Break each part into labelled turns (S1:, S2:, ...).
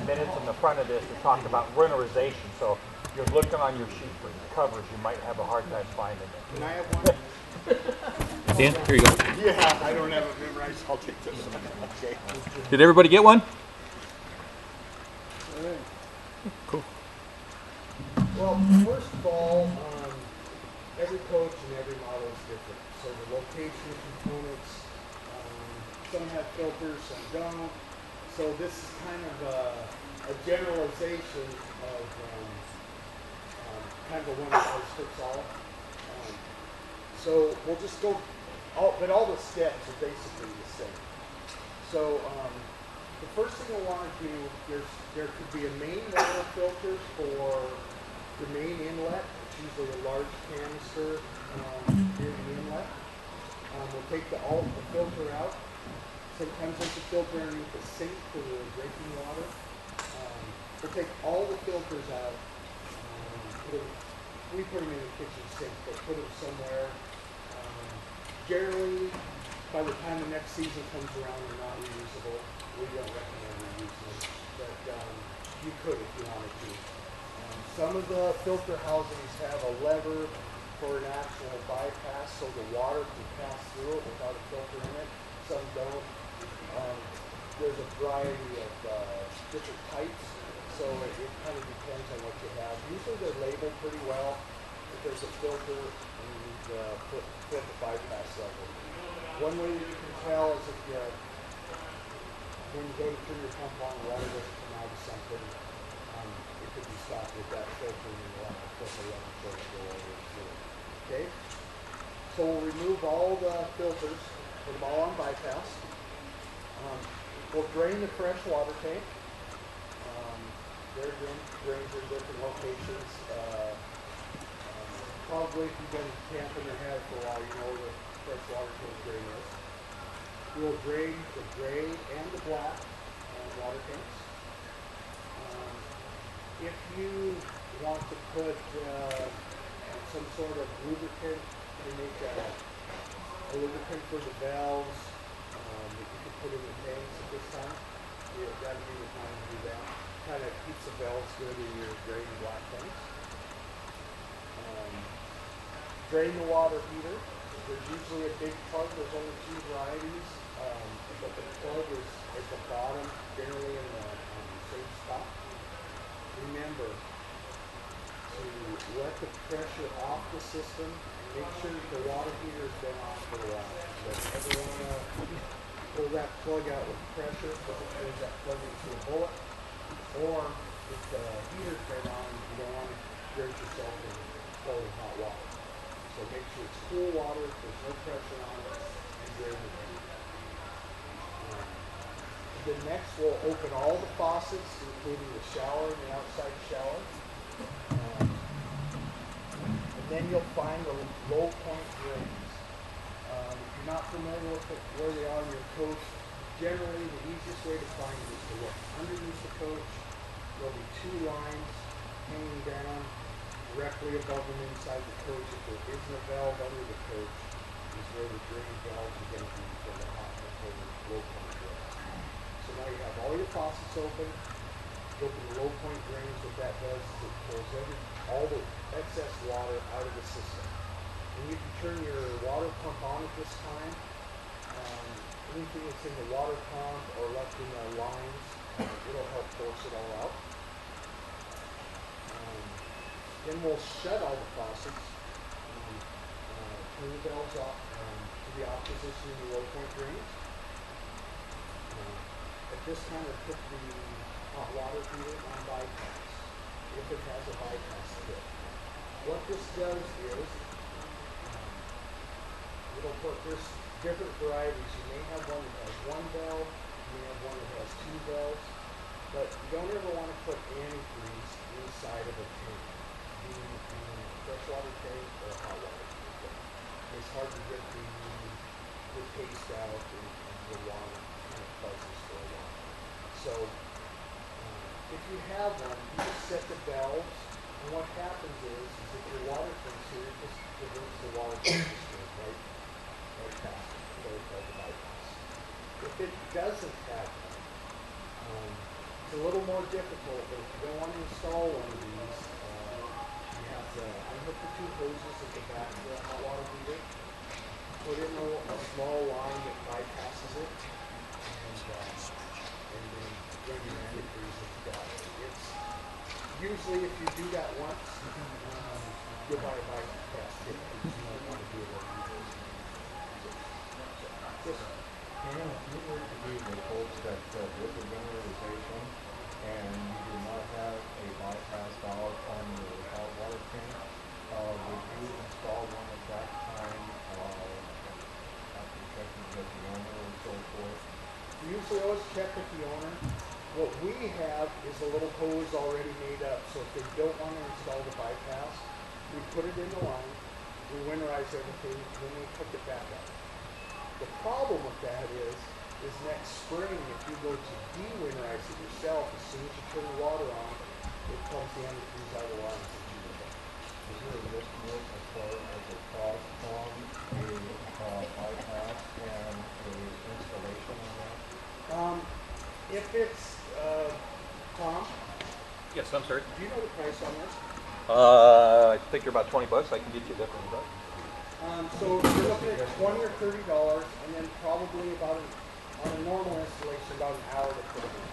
S1: minutes in the front of this to talk about winterization. So if you're looking on your sheet for covers, you might have a hard time finding it.
S2: Can I have one?
S3: Dan, here you go.
S2: Yeah, I don't have it memorized. I'll take this one. Okay.
S3: Did everybody get one?
S2: All right.
S3: Cool.
S2: Well, first of all, every coach and every model is different. So the location components, some have filters, some don't. So this is kind of a generalization of kind of a one-size-fits-all. So we'll just go, but all the steps are basically the same. So the first thing we'll want to do, there could be a main water filter for the main inlet. It's usually a large canister near the inlet. We'll take the filter out. Sometimes there's a filter underneath the sink for the drinking water. We'll take all the filters out. We put them in the kitchen sink, but put them somewhere. Generally, by the time the next season comes around, they're not reusable. We don't recommend reusing them, but you could if you wanted to. Some of the filter housings have a lever for an actual bypass, so the water can pass through it without a filter in it. Some don't. There's a variety of different types, so it kind of depends on what you have. Usually they're labeled pretty well. If there's a filter, and you need to put the bypass level. One way you can tell is if you, when you go to turn your pump on, the water doesn't come out of something. It could be stopped with that filter, and you'll have to put the lever so it go over through it. Okay? So we'll remove all the filters, put them all on bypass. We'll drain the fresh water tank. There are drains in different locations. Probably if you've been camping or had it for a while, you know where the fresh water tank drain is. We'll drain the gray and the black water tanks. If you want to put some sort of lubricant, you make a lubricant for the valves that you can put in the tanks at this time. That'd be the time to do that. Kind of keeps the valves good in your gray and black tanks. Drain the water heater. There's usually a big plug. There's only 2 varieties. But the plug is at the bottom, generally in the same spot. Remember to let the pressure off the system. Make sure that the water heater has been off for a while. So if you ever want to pull that plug out with pressure, because it turns that plug into a bullet. Or if the heater's been on, you don't want to drench yourself in cold hot water. So make sure it's cool water, there's no pressure on it, and drain the tank. Then next we'll open all the faucets, including the shower and the outside shower. And then you'll find the low point drains. If you're not familiar with where they are in your coach, generally the easiest way to find it is to look underneath the coach. There'll be 2 lines hanging down directly above and inside the coach. If there isn't a valve under the coach, is where the drain valves are going to be for the hot and cold low point drains. So now you have all your faucets open. You open the low point drains. What that does is it pulls all the excess water out of the system. And you can turn your water pump on at this time. Anything that's in the water pump or left in the lines, it'll help force it all out. Then we'll shut all the faucets, turn the valves off to the off position in the low point drains. At this time, we'll put the hot water heater on bypass, if it has a bypass kit. What this does is, it'll put this different varieties. You may have one that has 1 valve, you may have one that has 2 valves, but you don't ever want to put antifreeze inside of a tank, being a freshwater tank or a hot water tank. It's hard to get the taste out and the water kind of fuzzes for a while. So if you have one, you just set the valves, and what happens is if your water tanks here, it just diverts the water just right past it, the bypass. If it doesn't have one, It's a little more difficult, but if you don't want to install one of these, you have to unhook the two hoses at the back of the hot water heater, put in a small line that bypasses it, and then run your antifreeze into that. It's usually, if you do that once, you'll buy a bypass kit because you don't want to do it every year.
S4: And if you were to be the folks that with the winterization and you do not have a bypass valve on your hot water tank, would you install one at that time after checking with the owner and so forth?
S2: You usually always check with the owner. What we have is a little hose already made up, so if they don't want to install the bypass, we put it in the line, we winterize everything, and then we hook it back up. The problem with that is next spring, if you go to de-winterize it yourself, as soon as you turn the water on, it pumps the antifreeze out of the line.
S4: Is there a risk to it as far as a cost on a bypass and a installation on that?
S2: If it's, Tom,
S3: Yes, I'm sorry.
S2: do you know the price on this?
S3: I think they're about $20. I can get you definitely about.
S2: So you're looking at $20 or $30, and then probably about on a normal installation, about an hour to put it in.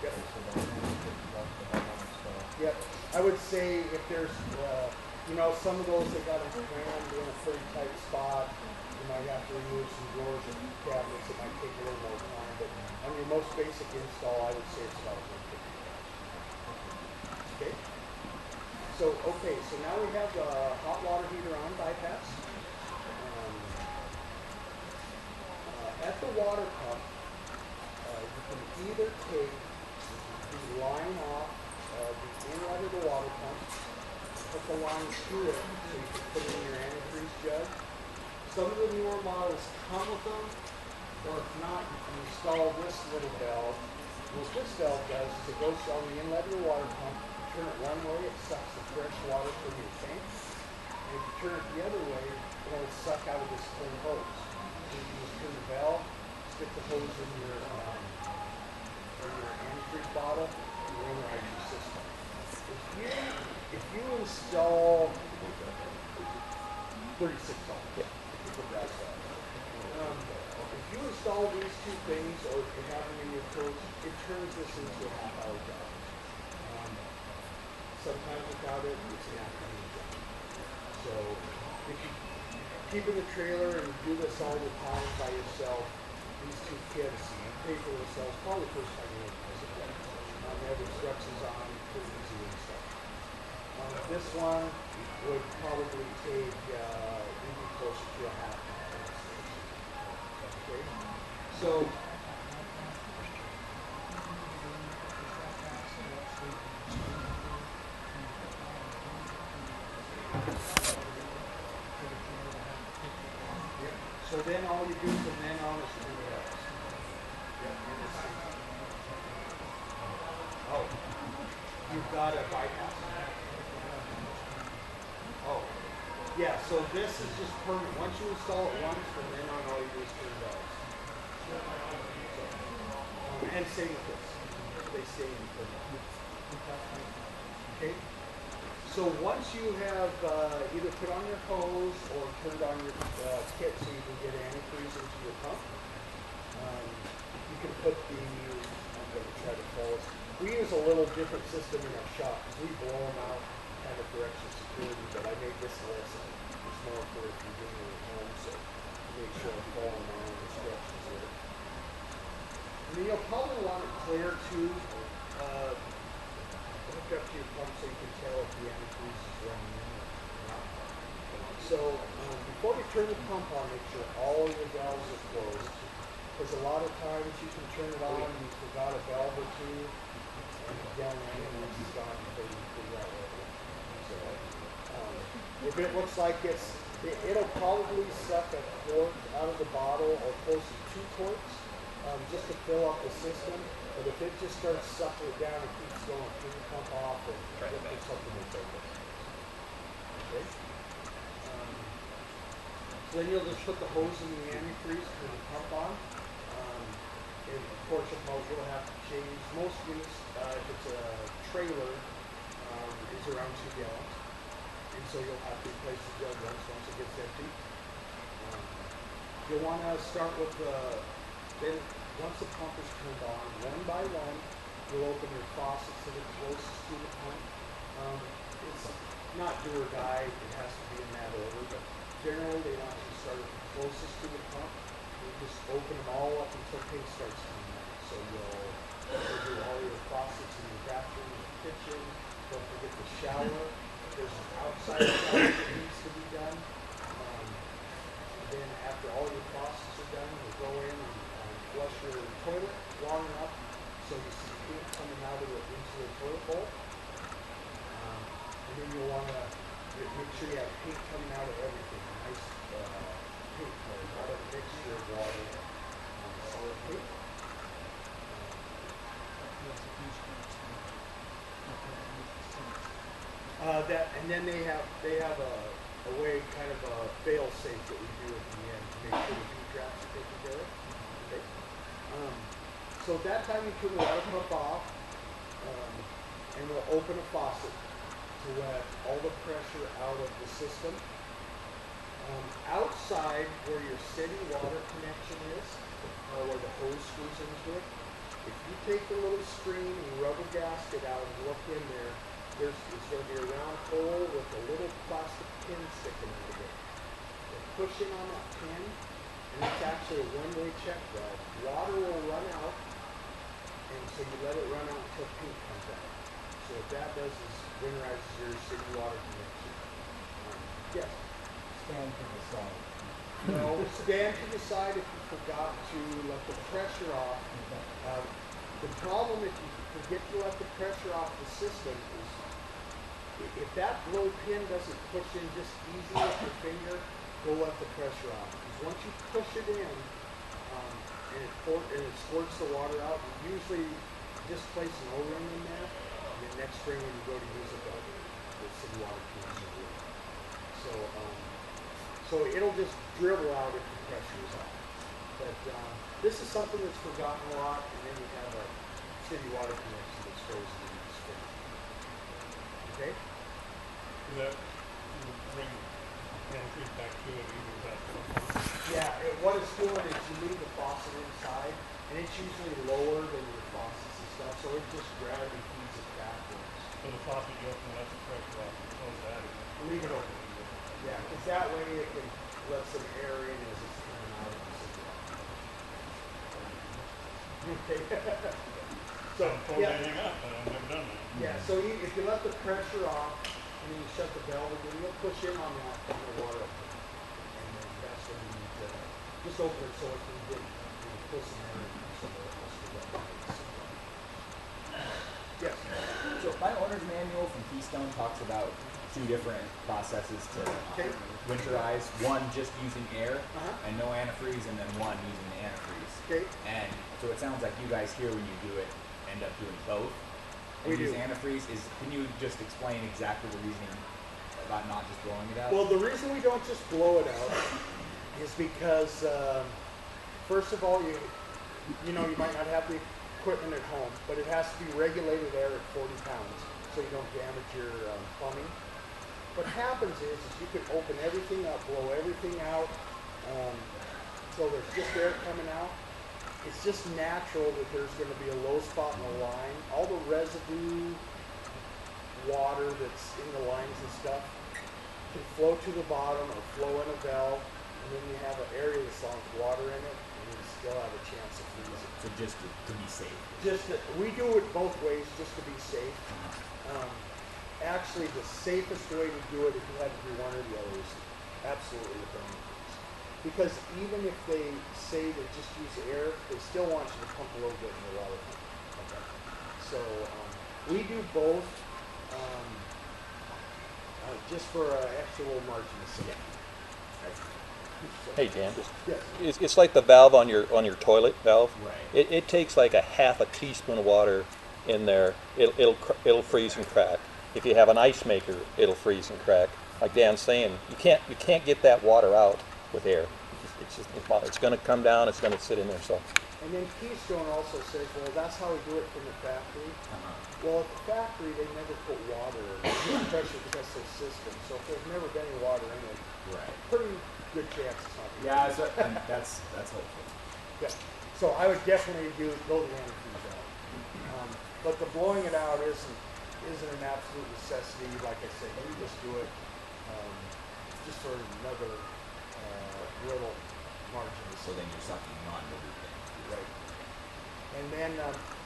S2: Yep. Yep. I would say if there's, some of those that got them crammed in a pretty tight spot, you might have to remove some drawers or cabinets. It might take a little more time, but on your most basic install, I would say it's about $150. Okay. So now we have the hot water heater on bypass. At the water pump, you can either take the line off the inlet of the water pump, put the line through it so you can put it in your antifreeze jug. Some of the newer models come with them, or if not, you can install this little valve. What this valve does is it goes on the inlet of the water pump. Turn it one way, it sucks the fresh water from your tank. And if you turn it the other way, it'll suck out of this clean hose. So you can just turn the valve, stick the hose in your antifreeze bottle, and winterize your system. If you install $36, if you install these two things, or if you have them in your coach, it turns this into a half-hour job. Sometimes without it, it's an afternoon job. So if you keep in the trailer and do this all the time by yourself, these two kits pay for themselves probably the first time you use it. They have instructions on, pretty easy and stuff. This one would probably take maybe closer to a half hour. Okay. So So then all you do from then on is turn it up. Oh, you've got a bypass. Oh, yeah. So this is just permanent. Once you install it once, from then on all you do is turn it off. And same with this. They stay in permanent. Okay. So once you have either put on your hose or turned on your kit so you can get antifreeze into your pump, you can put the, I'm going to try to follow this. We use a little different system in our shop because we blow them out kind of for extra security, but I made this list. It's more for if you're doing it at home, so make sure I'm following my own instructions here. And then you'll probably want it clear too. Hook up to your pump so you can tell if the antifreeze is running in or not. So before we turn the pump on, make sure all your valves are closed. Because a lot of times you can turn it on and you forgot a valve or two, and down the ambulance is gone before you figure out what it is. So if it looks like it'll probably suck a quart out of the bottle or close to 2 quarts just to fill up the system. But if it just starts sucking it down and keeps going, turn the pump off and look for something to take it. Okay. So then you'll just put the hose in the antifreeze, turn the pump on. And of course, you'll have to change, most units, if it's a trailer, is around 2 gallons. And so you'll have to replace the jug once it gets empty. You'll want to start with then once the pump is turned on, one by one, you'll open your faucets to the closest to the pump. It's not do or die, it has to be in that order, but generally they want you to start with the closest to the pump. You just open them all up until paint starts coming out. So you'll do all your faucets in your bathroom, your kitchen, don't forget the shower. There's an outside shower that needs to be done. Then after all your faucets are done, you'll go in and flush your toilet long enough so you see paint coming out of it into the toilet bowl. And then you'll want to make sure you have paint coming out of everything. A nice paint color, not a mixture of water on solid paint. And then they have a way, kind of a fail safe that we do at the end to make sure the heat traps are taken care of. Okay. So at that time you turn the water pump off, and we'll open a faucet to let all the pressure out of the system. Outside where your city water connection is, or where the hose screws into it, if you take the little screen and rubber gasket out and look in there, it's going to be a round hole with a little plastic pin sticking out of it. You push in on that pin, and it's actually a one-way check valve. Water will run out, and so you let it run out until paint comes out. So what that does is winterizes your city water connection. Yes?
S4: Stand to the side.
S2: No, stand to the side if you forgot to let the pressure off. The problem if you forget to let the pressure off the system is if that low pin doesn't push in just easy with your finger, go let the pressure off. Because once you push it in and it squirts the water out, you usually just place an O-ring in there, and then next spring when you go to use it, the city water connection will work. So it'll just dribble out if the pressure is off. But this is something that's forgotten a lot, and then you have a city water connection that's frozen in the spring. Okay?
S5: That will bring entry back to it even without the pump.
S2: Yeah, what it's doing is you leave the faucet inside, and it's usually lower than your faucets and stuff, so it just gravity feeds it backwards.
S5: So the faucet you open, let the pressure off, and close that again.
S2: Leave it open. Yeah, because that way it can let some air in as it's coming out of the system. Okay.
S5: So I'm pulling anything up, but I've never done that.
S2: Yeah, so if you let the pressure off, and then you shut the valve again, you'll push in on that and the water up. And then that's when you need to just open it so it can get, pull some air in somewhere else to get Yes.
S6: So my owner's manual from Keystone talks about two different processes to winterize. One just using air and no antifreeze, and then one using the antifreeze.
S2: Okay.
S6: And so it sounds like you guys here, when you do it, end up doing both. And
S2: We
S6: use
S2: do.
S6: antifreeze. Can you just explain exactly the reasoning about not just blowing it out?
S2: Well, the reason we don't just blow it out is because, first of all, you might not have the equipment at home, but it has to be regulated air at 40 pounds so you don't damage your plumbing. What happens is you can open everything up, blow everything out, so there's just air coming out. It's just natural that there's going to be a low spot in the line. All the residue water that's in the lines and stuff can flow to the bottom or flow in a valve, and then you have an area that's long with water in it, and you still have a chance of freezing.
S6: So just to be safe.
S2: We do it both ways just to be safe. Actually, the safest way to do it, if you had to do one or the other, is absolutely the burn freeze. Because even if they say they just use air, they still want you to pump a little bit in the water pump. Okay. So we do both, just for an extra little margin of safety.
S3: Hey Dan,
S2: Yes.
S3: it's like the valve on your toilet valve.
S6: Right.
S3: It takes like a half a teaspoon of water in there. It'll freeze and crack. If you have an ice maker, it'll freeze and crack. Like Dan's saying, you can't get that water out with air. It's going to come down. It's going to sit in there. So
S2: And then Keystone also says, well, that's how we do it from the factory.
S6: Uh-huh.
S2: Well, at the factory, they never put water in it. It's pressure because their system. So if there's never been any water in it,
S6: Right.
S2: pretty good chance it's not.
S6: Yeah, so, and that's hopeful.
S2: Yeah. So I would definitely go the antifreeze out. But the blowing it out isn't an absolute necessity. Like I said, you just do it just for another little margin.
S6: So then you're sucking non-diluting.
S2: Right. And then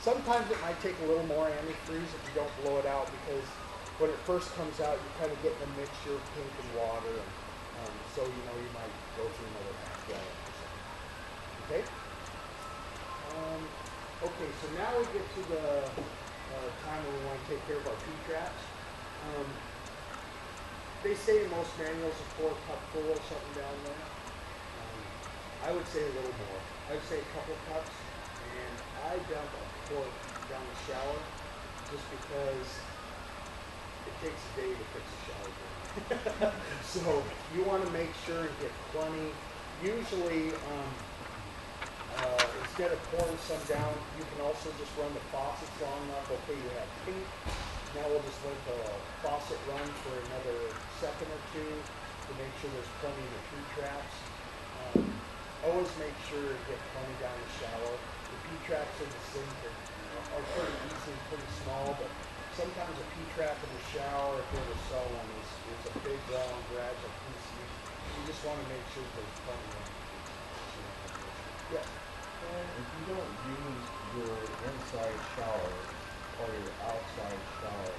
S2: sometimes it might take a little more antifreeze if you don't blow it out, because when it first comes out, you kind of get a mixture of pink and water, and so you might go through another half gallon or something. Okay. Okay, so now we get to the time when we want to take care of our P-traps. They say in most manuals a 4 cup full or something down there. I would say a little more. I would say a couple cups, and I dump a quart down the shower just because it takes a day to fix a shower drain. So you want to make sure and get plenty. Usually, instead of pouring some down, you can also just run the faucets long enough. Okay, you have pink. Now we'll just let the faucet run for another second or two to make sure there's plenty in the P-traps. Always make sure to get plenty down the shower. The P-traps in the sink are pretty easy, pretty small, but sometimes a P-trap in the shower, if you ever saw one, is a big, round, fragile piece. You just want to make sure there's plenty of it. Yeah.
S4: And if you don't use your inside shower or your outside shower,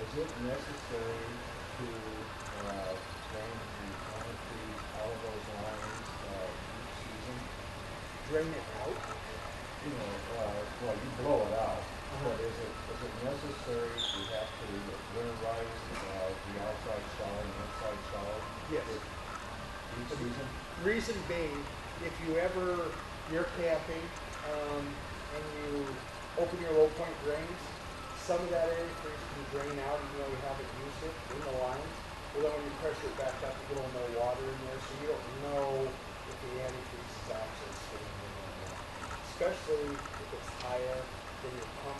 S4: is it necessary to drain the antifreeze out of those lines each season?
S2: Drain it out?
S4: Well, you blow it out, but is it necessary to have to winterize the outside shower and the inside shower?
S2: Yes.
S4: Each season?
S2: Reason being, if you're camping and you open your low point drains, some of that antifreeze can drain out even though you haven't used it in the lines. Well, then when you pressure it back up, you get a little more water in there, so you don't know if the antifreeze is actually staying in there. Especially if it's higher than your pump,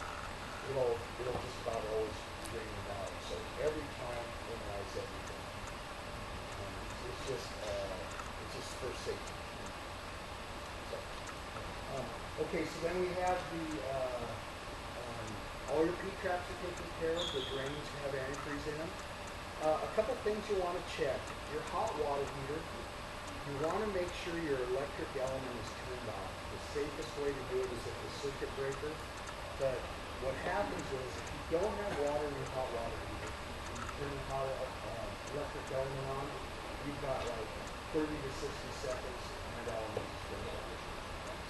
S2: it'll just about always drain it out. So every time, winterize everything. It's just for safety. Okay, so then we have all your P-traps are taken care of. The drains have antifreeze in them. A couple things you want to check. Your hot water heater, you want to make sure your electric element is turned off. The safest way to do it is at the circuit breaker. But what happens is if you don't have water in your hot water heater, and you turn the hot electric element on, you've got like 30 to 60 seconds and that element is turned off.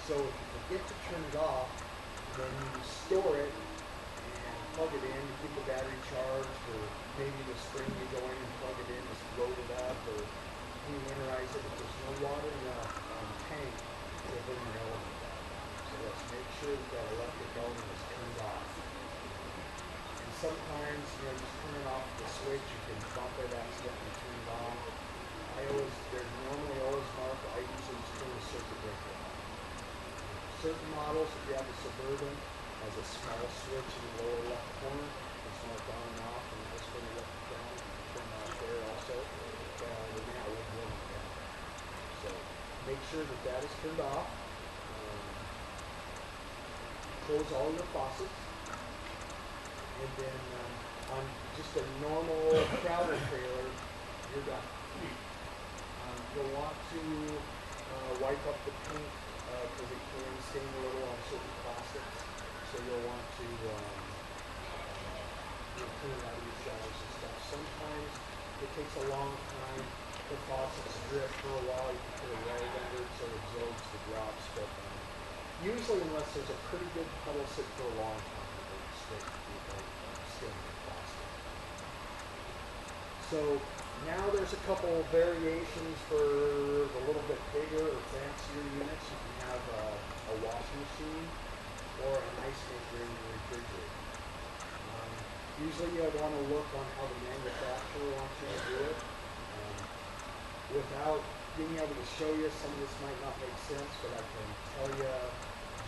S2: So if you forget to turn it off, then you store it and plug it in to keep the battery charged, or maybe the spring you go in and plug it in, just load it up, or you winterize it. If there's no water in the tank, it'll bring your element down. So let's make sure that electric element is turned off. And sometimes, just turning off the switch, you can bump it accidentally turn it on. They're normally always marked. I usually just turn the circuit breaker on. Certain models, if you have a Suburban, has a small switch in the lower left corner. It's marked on and off, and that's when you let it down. Turn it off there also. Then that will blow it down. So make sure that is turned off. Close all your faucets. And then on just a normal travel trailer, you're done. You'll want to wipe up the paint because it can stain a little on certain plastics. So you'll want to clean out your showers and stuff. Sometimes it takes a long time. The faucets drip for a while. You can put a rag under it so it absorbs the drops. But usually, unless there's a pretty good puddle sit for a long time, it won't stick to stain the plastic. So now there's a couple variations for the little bit bigger or fancier units. You can have a washing machine or an ice maker in your refrigerator. Usually you want to look on how the manufacturer wants you to do it. Without being able to show you, some of this might not make sense, but I can tell you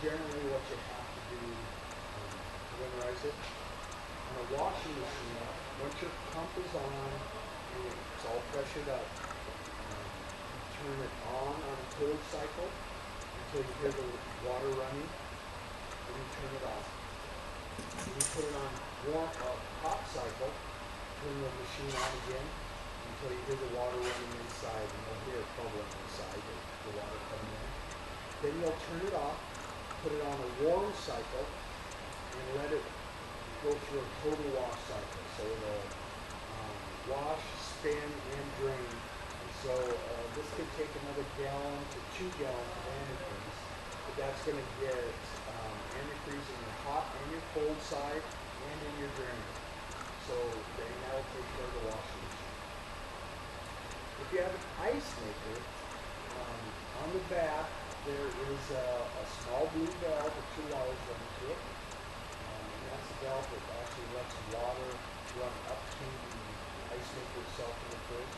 S2: generally what you have to do to winterize it. On a washing machine, once your pump is on and it's all pressured up, you turn it on a cold cycle until you hear the water running, then you turn it off. Then you put it on hot cycle, turn the machine on again until you hear the water running inside, and you'll hear it bubbling inside, the water coming in. Then you'll turn it off, put it on a warm cycle, and let it go through a total wash cycle. So it'll wash, spin, and drain. And so this could take another gallon to 2 gallons of antifreeze, but that's going to get antifreeze in your hot and your cold side and in your drain. So then that'll take care of the washing machine. If you have an ice maker, on the back there is a small blue valve with 2 wires running to it. And that's the valve that actually lets water run up to the ice maker itself in the fridge.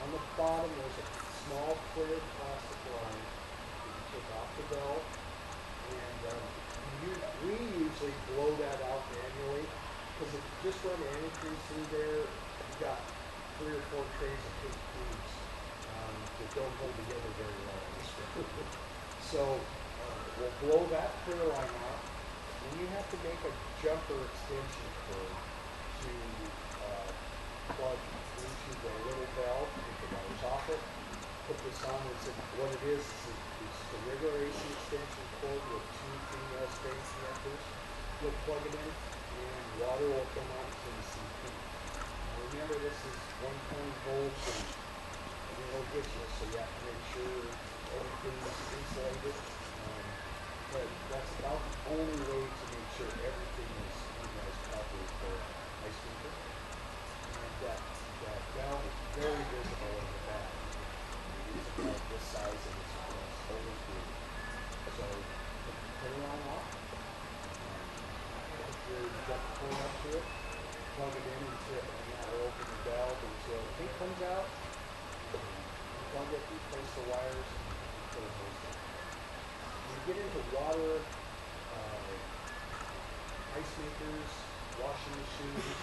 S2: On the bottom there's a small clear plastic line that you take off the valve. And we usually blow that out manually, because if you just run antifreeze through there, you've got 3 or 4 trays of pink tubes that don't hold together very well in this room. So we'll blow that clear line out, and you have to make a jumper extension cord to plug into the little valve, take the wires off it, put this on. What it is it's the Winterization extension cord with 2 female spring connectors. You'll plug it in, and water will come out until you see pink. Now remember, this is 120 volts, and it'll get you, so you have to make sure everything's insulated. But that's about the only way to make sure everything is winterized properly for ice maker. And that valve is very visible in the back. It's about this size, and it's always blue. So turn it on off. Put your jump cord up to it. Plug it in until, and that will open the valve until pink comes out. Plug it, replace the wires, and put a hose in. When you get into water, ice makers, washing machines,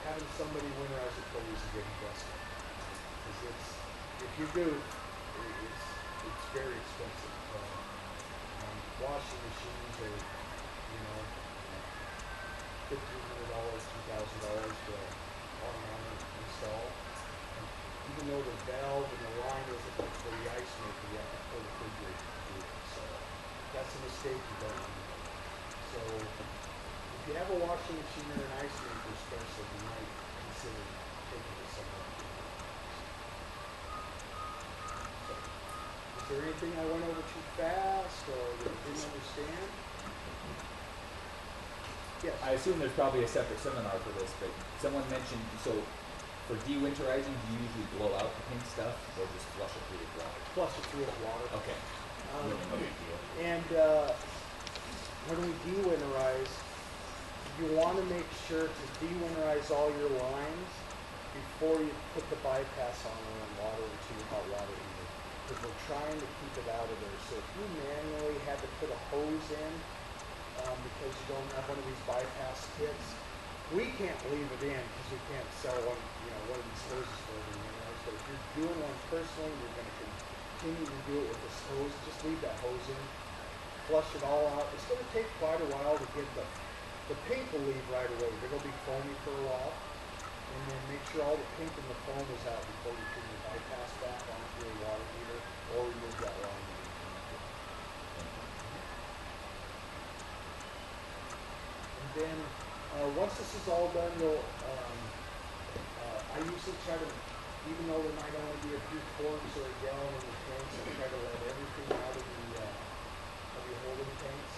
S2: having somebody winterize it for you is a good investment. Because if you do, it's very expensive. Washing machines are, $1,500, $2,000 to automatic install. Even though the valve and the line isn't for the ice maker, you have to pull the refrigerator to do it. So that's a mistake you don't need. So if you have a washing machine or an ice maker especially, you might consider taking it somewhere. So, is there anything I went over too fast or that you didn't understand? Yes.
S6: I assume there's probably a separate seminar for this, but someone mentioned, so for de-winterizing, do you usually blow out the pink stuff or just flush it through with water?
S2: Flush it through with water.
S6: Okay. No big deal.
S2: And when we de-winterize, you want to make sure to de-winterize all your lines before you put the bypass on and run water into your hot water heater. Because we're trying to keep it out of there. So if you manually had to put a hose in because you don't have one of these bypass kits, we can't leave it in because we can't sell one of these hoses for everyone else. But if you're doing one personally, you're going to continue to do it with this hose. Just leave that hose in, flush it all out. It's going to take quite a while to get the pink will leave right away. They're going to be foamy for a while. And then make sure all the pink and the foam is out before you turn your bypass back onto your water heater or remove that line. And then once this is all done, I usually try to, even though there might only be a few quarts or a gallon in the tanks, I try to let everything out of your holding tanks.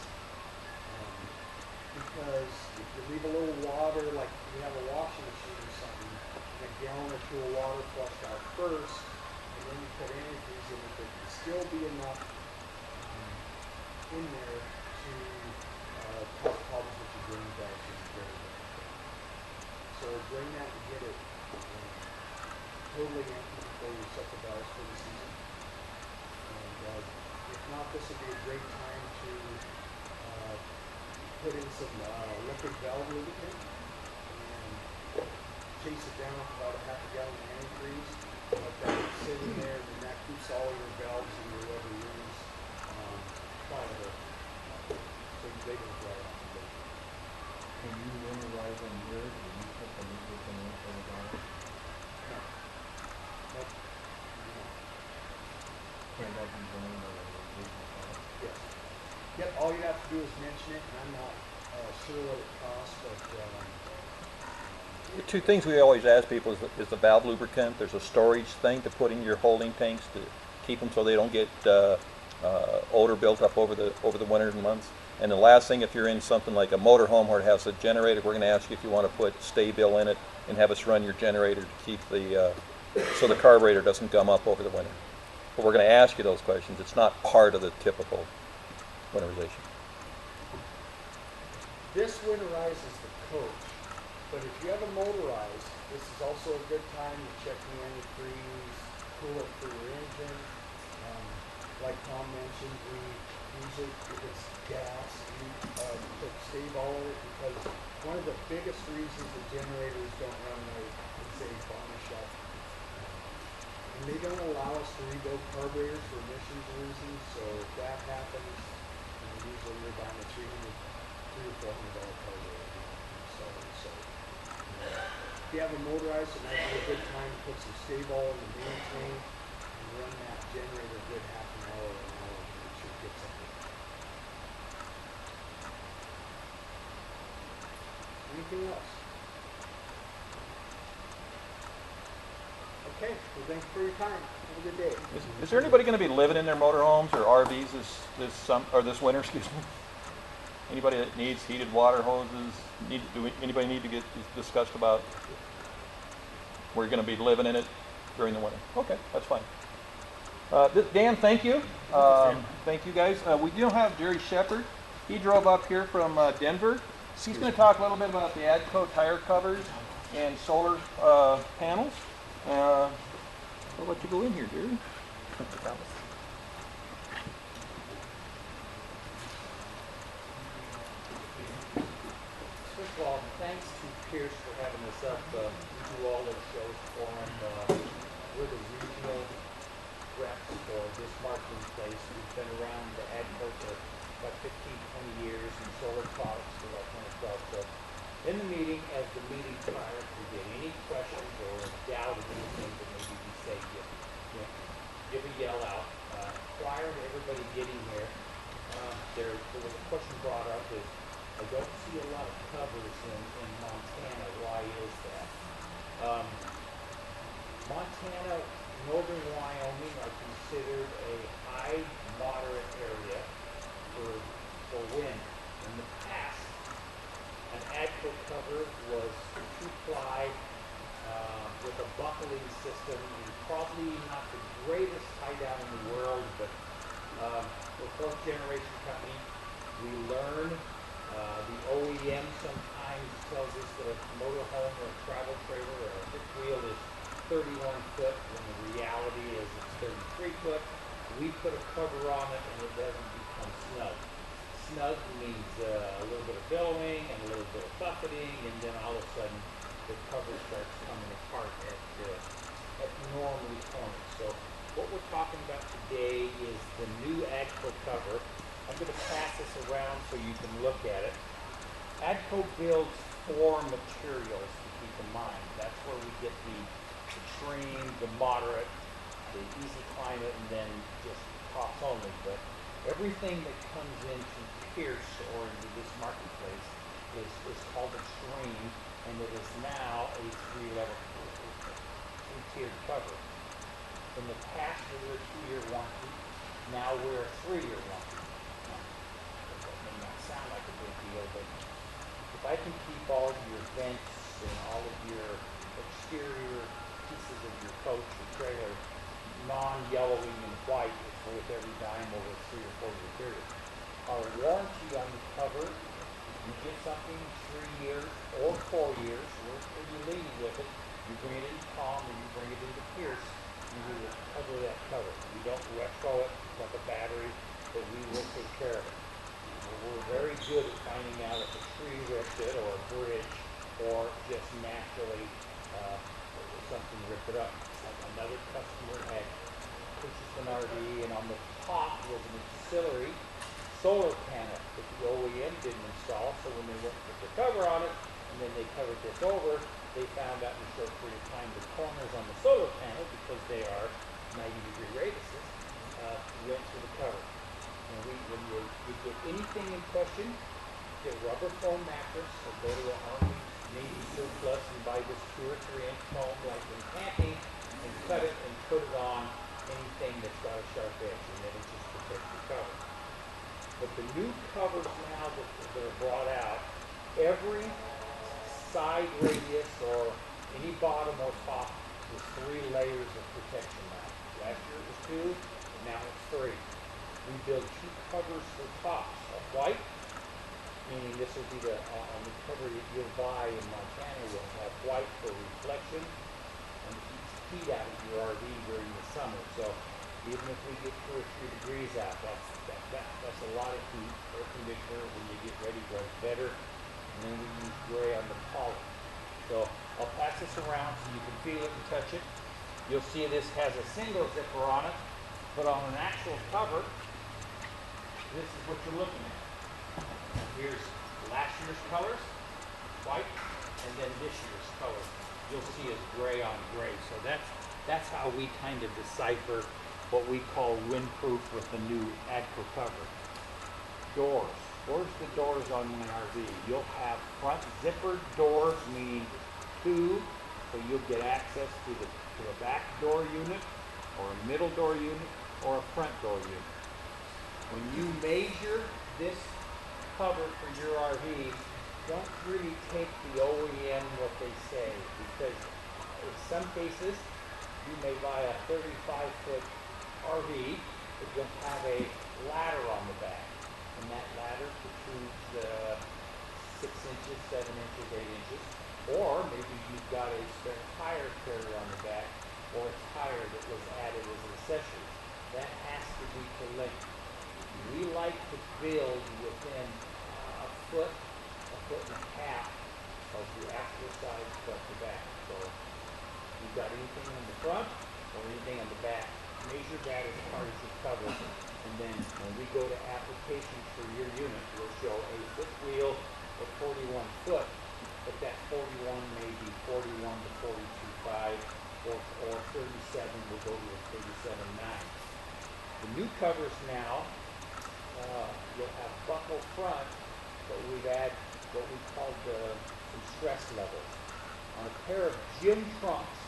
S2: Because if you leave a little water, like you have a washing machine or something, and a gallon or two of water flushed out first, and then you put antifreeze in it, there can still be enough in there to cause problems with your drain valves in the drain. So drain that and get it totally empty before you shut the valves for the season. And If not, this would be a great time to put in some liquid valve lubricant and chase it down with about a half a gallon of antifreeze. Let that sit in there, and that keeps all your valves in your rubber rings pliable, so they don't dry out.
S4: Can you winterize them here, or you put the lubricant in for the valve?
S2: No. Nope. No.
S4: Can that be done in a rotation valve?
S2: Yes. Yep, all you have to do is mention it, and I'm not sure what it costs, but
S3: Two things we always ask people is the valve lubricant. There's a storage thing to put in your holding tanks to keep them so they don't get odor built up over the winter months. And the last thing, if you're in something like a motorhome where it has a generator, we're going to ask you if you want to put stay-bill in it and have us run your generator to keep the so the carburetor doesn't gum up over the winter. But we're going to ask you those questions. It's not part of the typical winterization.
S2: this winterizes the coach. But if you have a motorized, this is also a good time to check the antifreeze, cool it for your engine. Like Tom mentioned, we usually, if it's gas, we put stave all in it, because one of the biggest reasons the generators don't run right is they varnish up. And they don't allow us to rebuild carburetors for emissions reasons, so if that happens, usually you're buying a $300 or $400 carburetor. So if you have a motorized, it might be a good time to put some stave all in the main tank and run that generator a good half an hour or an hour to make sure it gets up there. Anything else? Okay, well, thanks for your time. Have a good day.
S3: Is there anybody going to be living in their motorhomes or RVs this winter? Excuse me. Anybody that needs heated water hoses? Anybody need to get discussed about? We're going to be living in it during the winter. Okay, that's fine. Dan, thank you. Thank you guys. We do have Jerry Shepard. He drove up here from Denver. He's going to talk a little bit about the AGCO tire covers and solar panels. I'll let you go in here, Jerry.
S7: First of all, thanks to Pierce for having us up. We do all their shows for him. We're the regional reps for this marketing place. We've been around the AGCO for about 15, 20 years and solar products for that kind of stuff. So in the meeting, as the meeting prior, if you get any questions or doubt of anything that maybe we say, give a yell out. Prior to everybody getting here, there was a question brought up is, I don't see a lot of covers in Montana. Why is that? Montana, northern Wyoming are considered a high moderate area for wind. In the past, an AGCO cover was 2-ply with a buckling system, and probably not the greatest tie down in the world, but we're a fourth generation company. We learn. The OEM sometimes tells us that a motorhome or a travel trailer or a fifth wheel is 31 foot when the reality is it's 33 foot. We put a cover on it and it doesn't become snug. Snug means a little bit of billowing and a little bit of buffeting, and then all of a sudden the cover starts coming apart at normally corners. So what we're talking about today is the new AGCO cover. I'm going to pass this around so you can look at it. AGCO builds 4 materials to keep in mind. That's where we get the extreme, the moderate, the easy climate, and then just tops only. But everything that comes into Pierce or into this marketplace is called extreme, and it is now a 3-tiered cover. In the past, we were a 2-year warranty. Now we're a 3-year warranty. That may not sound like a big deal, but if I can keep all of your vents and all of your exterior pieces of your coach or trailer non-yellowing and white with every dime over a 3 or 4 year period. Our warranty on the cover, you get something 3 years or 4 years, we're pretty lenient with it. You bring it into Palm and you bring it into Pierce, and we will cover that cover. We don't retro it like a battery, but we will take care of it. We're very good at finding out if a tree ripped it, or a bridge, or just naturally something ripped it up. Like another customer had purchased an RV, and on the top was an auxiliary solar panel that the OEM didn't install. So when they went to put the cover on it, and then they covered this over, they found out in a short period of time the corners on the solar panel, because they are 90-degree radiuses, went to the cover. And when you get anything in question, get rubber foam mattress, or go to an Army Navy surplus and buy this 2 or 3 inch foam like in camping, and cut it and put it on anything that's got a sharp edge, and then it just protects the cover. But the new covers now that are brought out, every side radius or any bottom or top is 3 layers of protection now. Last year it was 2, and now it's 3. We build 2 covers for tops, a white, meaning this will be the on the cover that you'll buy in Montana, will have white for reflection and keeps heat out of your RV during the summer. So even if we get 2 or 3 degrees out, that's a lot of heat. Air conditioner, when you get ready, runs better. And then we use gray on the collar. So I'll pass this around so you can feel it and touch it. You'll see this has a single zipper on it, but on an actual cover, this is what you're looking at. Here's last year's colors, white, and then this year's color. You'll see is gray on gray. So that's how we kind of decipher what we call windproof with the new AGCO cover. Doors. Where's the doors on my RV? You'll have front zippered doors, meaning 2, so you'll get access to a back door unit, or a middle door unit, or a front door unit. When you measure this cover for your RV, don't really take the OEM what they say, because in some cases you may buy a 35-foot RV, but you'll have a ladder on the back, and that ladder protrudes 6 inches, 7 inches, 8 inches, or maybe you've got a spare tire carrier on the back, or a tire that was added as an accessory. That has to be to length. We like to build within a foot and a half of the actual size front to back. So if you've got anything on the front or anything on the back, measure that as part of your cover. And then when we go to applications for your unit, we'll show a fifth wheel at 41 foot, but that 41 may be 41 to 42.5, or 37 will go to a 37.9. The new covers now, you'll have buckle front, but we've added what we call some stress levels. On a pair of gym trunks,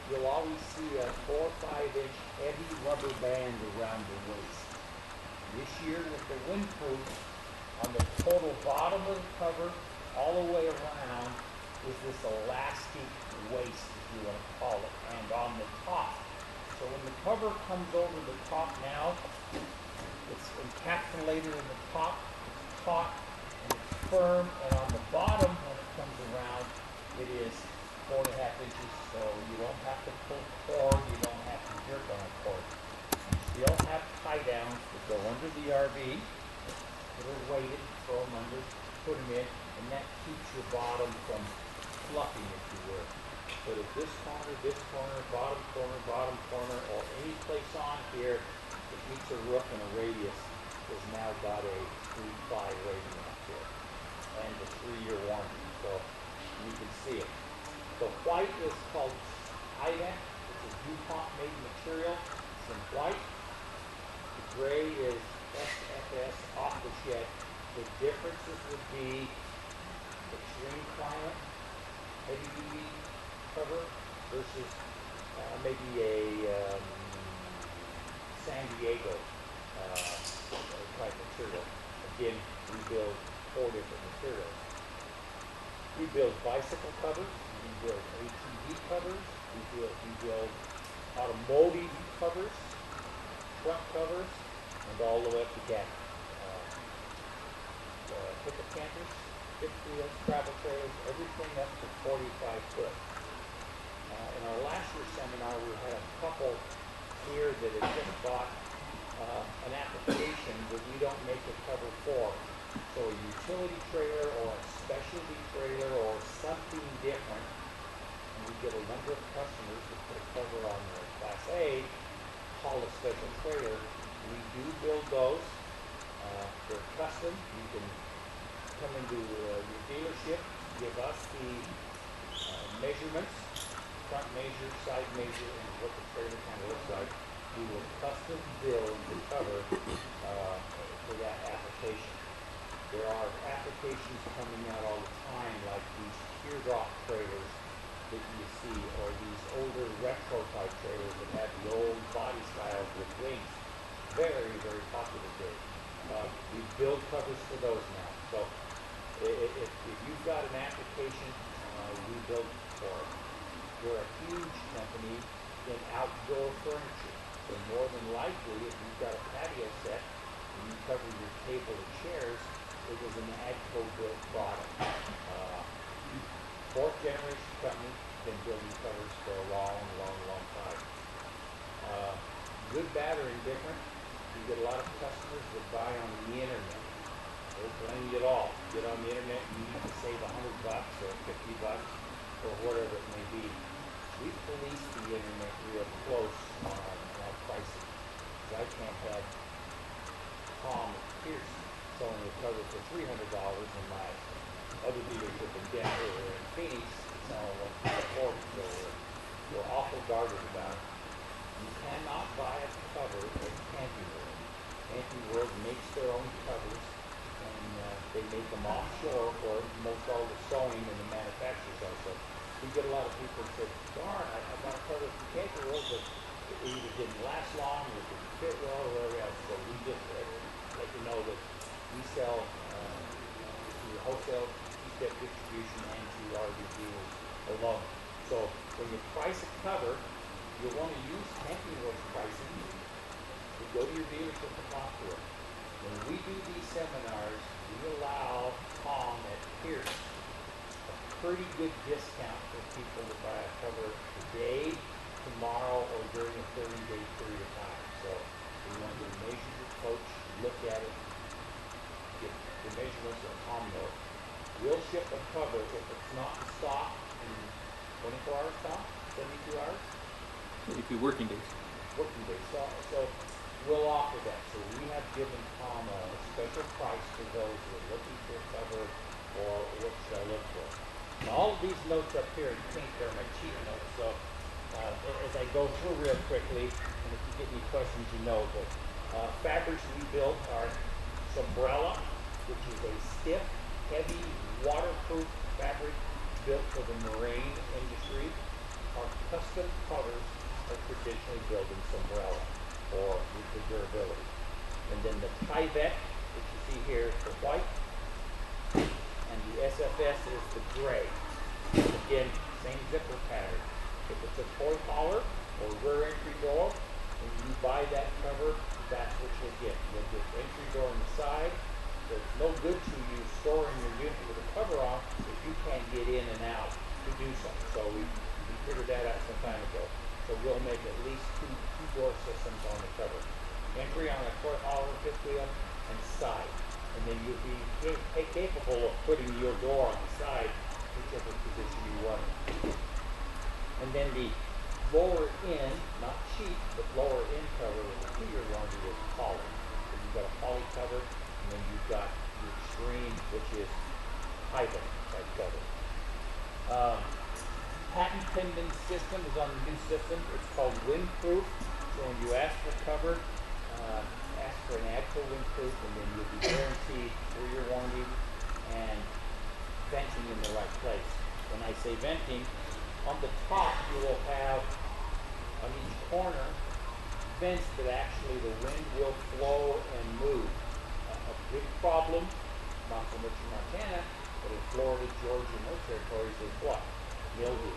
S7: you'll always see a 4 or 5 inch heavy rubber band around the waist. This year with the windproof, on the total bottom of the cover, all the way around, is this elastic waist, if you want to call it, and on the top. So when the cover comes over the top now, it's encapsulated in the top, it's taut, and it's firm, and on the bottom, when it comes around, it is 4.5 inches, so you don't have to pull cord, you don't have to jerk on a cord. You still have tie downs that go under the RV, that are weighted, throw them under, put them in, and that keeps your bottom from fluffing, if you will. But if this corner, bottom corner, or any place on here that meets a roof and a radius has now got a 3-ply rating up here, and a 3-year warranty, so you can see it. The white is called IVAC, it's a DuPont made material, it's in white. The gray is SFS off the shed. The differences would be extreme climate, heavy duty cover versus maybe a San Diego type material. Again, we build 4 different materials. We build bicycle covers, we build ATV covers, we build automotive covers, truck covers, and all the way up to gas. Pickup campers, fifth wheels, travel trailers, everything up to 45 foot. In our last year's seminar, we had a couple here that had just bought an application that we don't make a cover for. So a utility trailer or a specialty trailer or something different. And we get a number of customers that put a cover on their Class A, called a special trailer. We do build those. They're custom. You can come into your dealership, give us the measurements, front measure, side measure, and what the trailer kind of looks like. We will custom build the cover for that application. There are applications coming out all the time, like these teardrop trailers that you see, or these older retro type trailers that have the old body styles with wings. Very, very popular today. We build covers for those now. So if you've got an application, we build for it. We're a huge company in outdoor furniture. So more than likely, if you've got a patio set and you cover your table and chairs, it was an AGCO built product. Fourth generation company, been building covers for a long, long, long time. Good, bad, or indifferent, you get a lot of customers that buy on the internet. Don't blame you at all. Get on the internet and you need to save $100 or $50 or whatever it may be. We police the internet real close on our pricing. I can't have Tom Pierce selling a cover for $300 and my other dealership in Denver or in Phoenix selling one for $40. So we're awful guarded about it. You cannot buy a cover at Camping World. Camping World makes their own covers, and they make them offshore for most all the sewing and the manufacturers also. We get a lot of people that say, darn, I bought a cover from Camping World, but it either didn't last long or it didn't fit well or whatever else. So we just let you know that we sell to wholesale, two-step distribution, and to RV dealers alone. So when you price a cover, you'll want to use Camping World's pricing to go to your dealership and talk to it. When we do these seminars, we allow Tom at Pierce a pretty good discount for people to buy a cover today, tomorrow, or during a 30-day period of time. So we want to measure your coach, look at it, get the measurements of Tom knows. We'll ship a cover if it's not in stock in 24 hours, Tom? 72 hours?
S3: 32 working days.
S7: Working days. So we'll offer that. So we have given Tom a special price for those who are looking for a cover or what should I look for. Now all of these notes up here in pink are my cheat notes. So as I go through real quickly, and if you get any questions, you know, but fabrics we built are Sombrella, which is a stiff, heavy, waterproof fabric built for the marine industry. Our custom covers are traditionally built in Sombrella for the durability. And then the Tyvek, which you see here, is the white, and the SFS is the gray. Again, same zipper pattern. If it's a toy hauler or rear entry door, when you buy that cover, that's what you'll get. You'll get the entry door on the side. So it's no good to you storing your unit with a cover on if you can't get in and out to do something. So we figured that out some time ago. So we'll make at least two door systems on the cover. Entry on a toy hauler, fifth wheel, and side. And then you'll be capable of putting your door on the side, whichever position you want it. And then the lower end, not cheap, but lower end cover with a 2-year warranty is poly. So you've got a poly cover, and then you've got the extreme, which is hybrid type cover. Patent pending system is on the new system. It's called windproof. So when you ask for cover, ask for an AGCO windproof, and then you'll be guaranteed 3-year warranty and venting in the right place. When I say venting, on the top you will have on each corner vents that actually the wind will flow and move. A big problem, not so much in Montana, but in Florida, Georgia, and those territories is what? Mildew.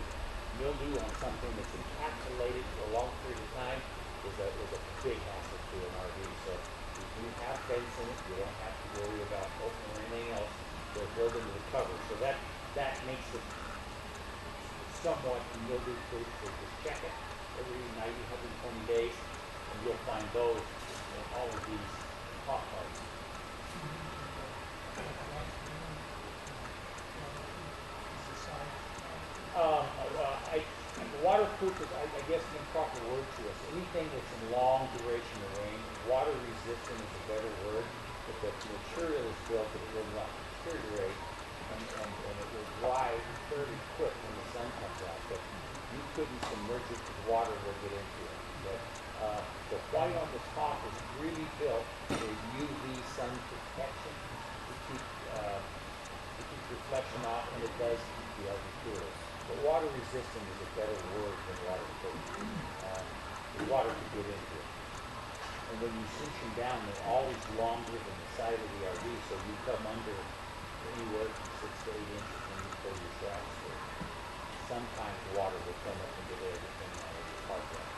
S7: Mildew on something that's encapsulated for a long period of time is a big hassle to an RV. So if you have vents in it, you don't have to worry about opening or anything else. They're built into the cover. So that makes it somewhat mildew-proof, so just check it every 90, 120 days, and you'll find those in all of these top parts. Waterproof is, I guess, an improper word to us. Anything that's in long duration of rain, water resistant is a better word. If the material is built, it will not deteriorate, and it will dry fairly quick when the sun comes out. But you couldn't submerge it with water to get into it. But the white on the top is really built for UV sun protection to keep reflection off, and it does keep the RV cooler. But water resistant is a better word than waterproof. The water can get into it. And when you cinch them down, they're always longer than the side of the RV, so you come under anywhere from 6 to 8 inches when you pull your straps through. Sometimes water will come up into there depending on where you park at.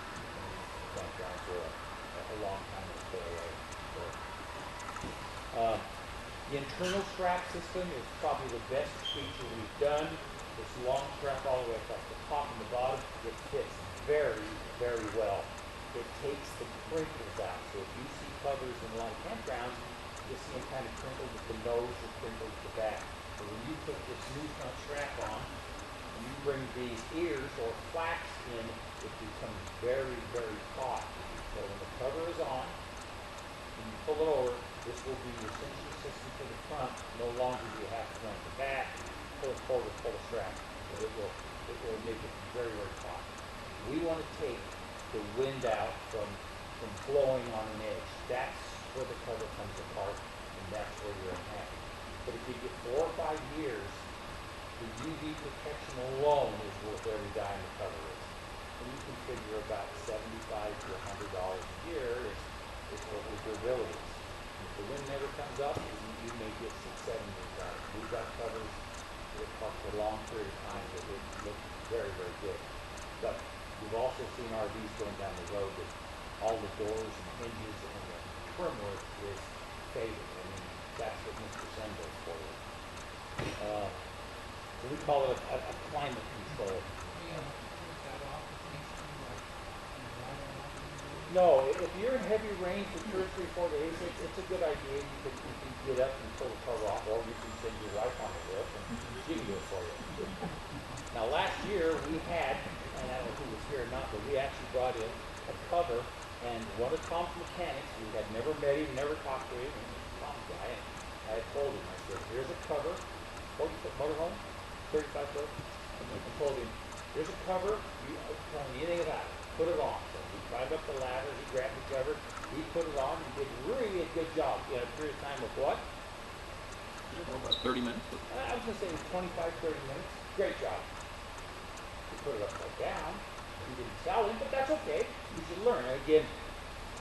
S7: Campgrounds for a long time to stay away. The internal strap system is probably the best feature we've done. This long strap all the way across the top and the bottom, it fits very, very well. It takes the crinkles out. So if you see covers in a lot of campgrounds, you see them kind of crinkled at the nose or crinkled at the back. So when you put this new front strap on, and you bring these ears or flaps in, it becomes very, very taut. So when the cover is on, and you pull it over, this will be your cinching system to the front. No longer do you have to run the back, pull the strap. So it will make it very, very taut. We want to take the wind out from blowing on an edge. That's where the cover comes apart, and that's where you're unhappy. But if you get 4 or 5 years, the UV protection alone is worth every dime the cover is. And you can figure about $75 to $100 a year is what the durability is. And if the wind never comes up, you may get 6, 7 years out. We've got covers that for a long period of time that would look very, very good. But we've also seen RVs going down the road that all the doors and hinges and the trim work is faded. I mean, that's what Mr. Sen does for you. So we call it a climate control. No, if you're in heavy rain for 2 or 3, 4 days, it's a good idea. You can get up and pull the cover off, or you can send your wife on the roof and she can do it for you. Now last year we had, and I don't know who was here or not, but we actually brought in a cover, and one of Tom's mechanics, we had never met him, never talked to him, and Tom's guy, and I had told him, I said, here's a cover, 40-foot motorhome, 35-foot, and I told him, here's a cover, you don't tell me anything about it, put it on. So he climbed up the ladder, he grabbed the cover, he put it on, and did really a good job in a period of time of what?
S3: About 30 minutes.
S7: I was going to say 25, 30 minutes. Great job. He put it upside down. He didn't sell it, but that's okay. You should learn. And again,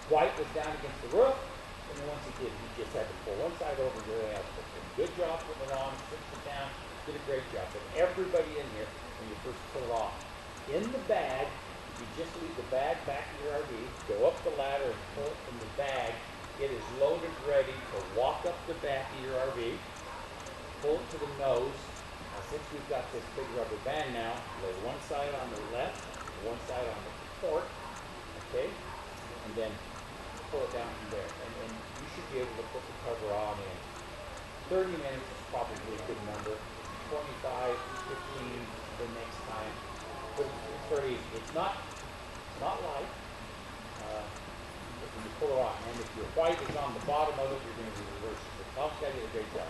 S7: White was down against the roof, and then once he did, he just had to pull one side over and everything else. But did a good job putting it on, switched it down, did a great job. But everybody in here, when you first put it off, in the bag, if you just leave the bag back in your RV, go up the ladder and pull it from the bag, it is loaded ready to walk up the back of your RV, pull it to the nose. Now since we've got this big rubber band now, lay one side on the left, one side on the port, okay? And then pull it down from there. And you should be able to put the cover on in 30 minutes is probably a good number. 25, 15 the next time. But it's very easy. It's not light. If you pull it off, and if your white is on the bottom of it, you're going to be reversed. But Tom's guy did a great job.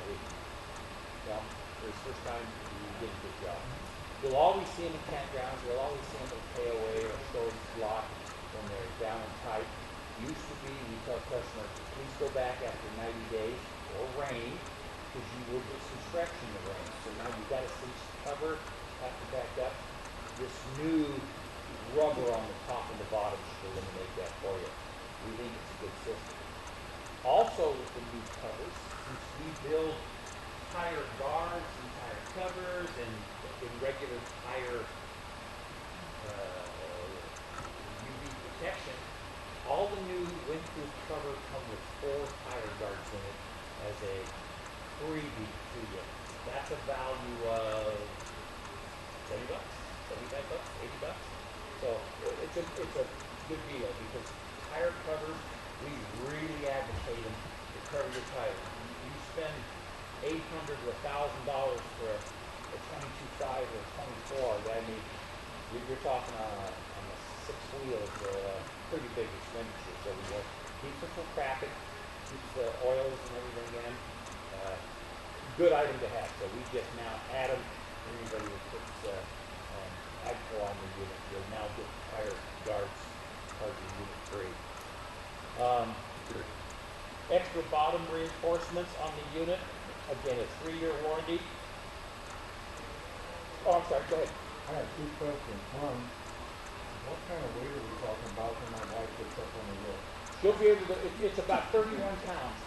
S7: Well, for his first time, he did a good job. You'll always see him in campgrounds. You'll always see him at KOA or storage block when they're down and tight. Used to be, we tell customers, please go back after 90 days or rain, because you will get some stretch in the rain. So now you've got to cinch the cover, have to back up. This new rubber on the top and the bottom should eliminate that for you. We think it's a good system. Also with the new covers, since we build tire guards and tire covers and regular tire UV protection, all the new windproof cover come with 4 tire guards in it as a freebie to you. That's a value of $70. $75, $80. So it's a good deal because tire covers, we really advocate them to cover your tires. You spend $800 to $1,000 for a 22.5 or 24. I mean, you're talking on a 6 wheels, pretty big expenditure. So we keeps it from cracking, keeps the oils and everything in. Good item to have. So we just now add them. Anybody that puts AGCO on the unit, you'll now get tire guards part of the unit free. Extra bottom reinforcements on the unit. Again, a 3-year warranty. Oh, I'm sorry, go ahead.
S4: I have two questions. One, what kind of weight are we talking about when my wife gets up on the roof?
S7: She'll be able to, it's about 31 pounds.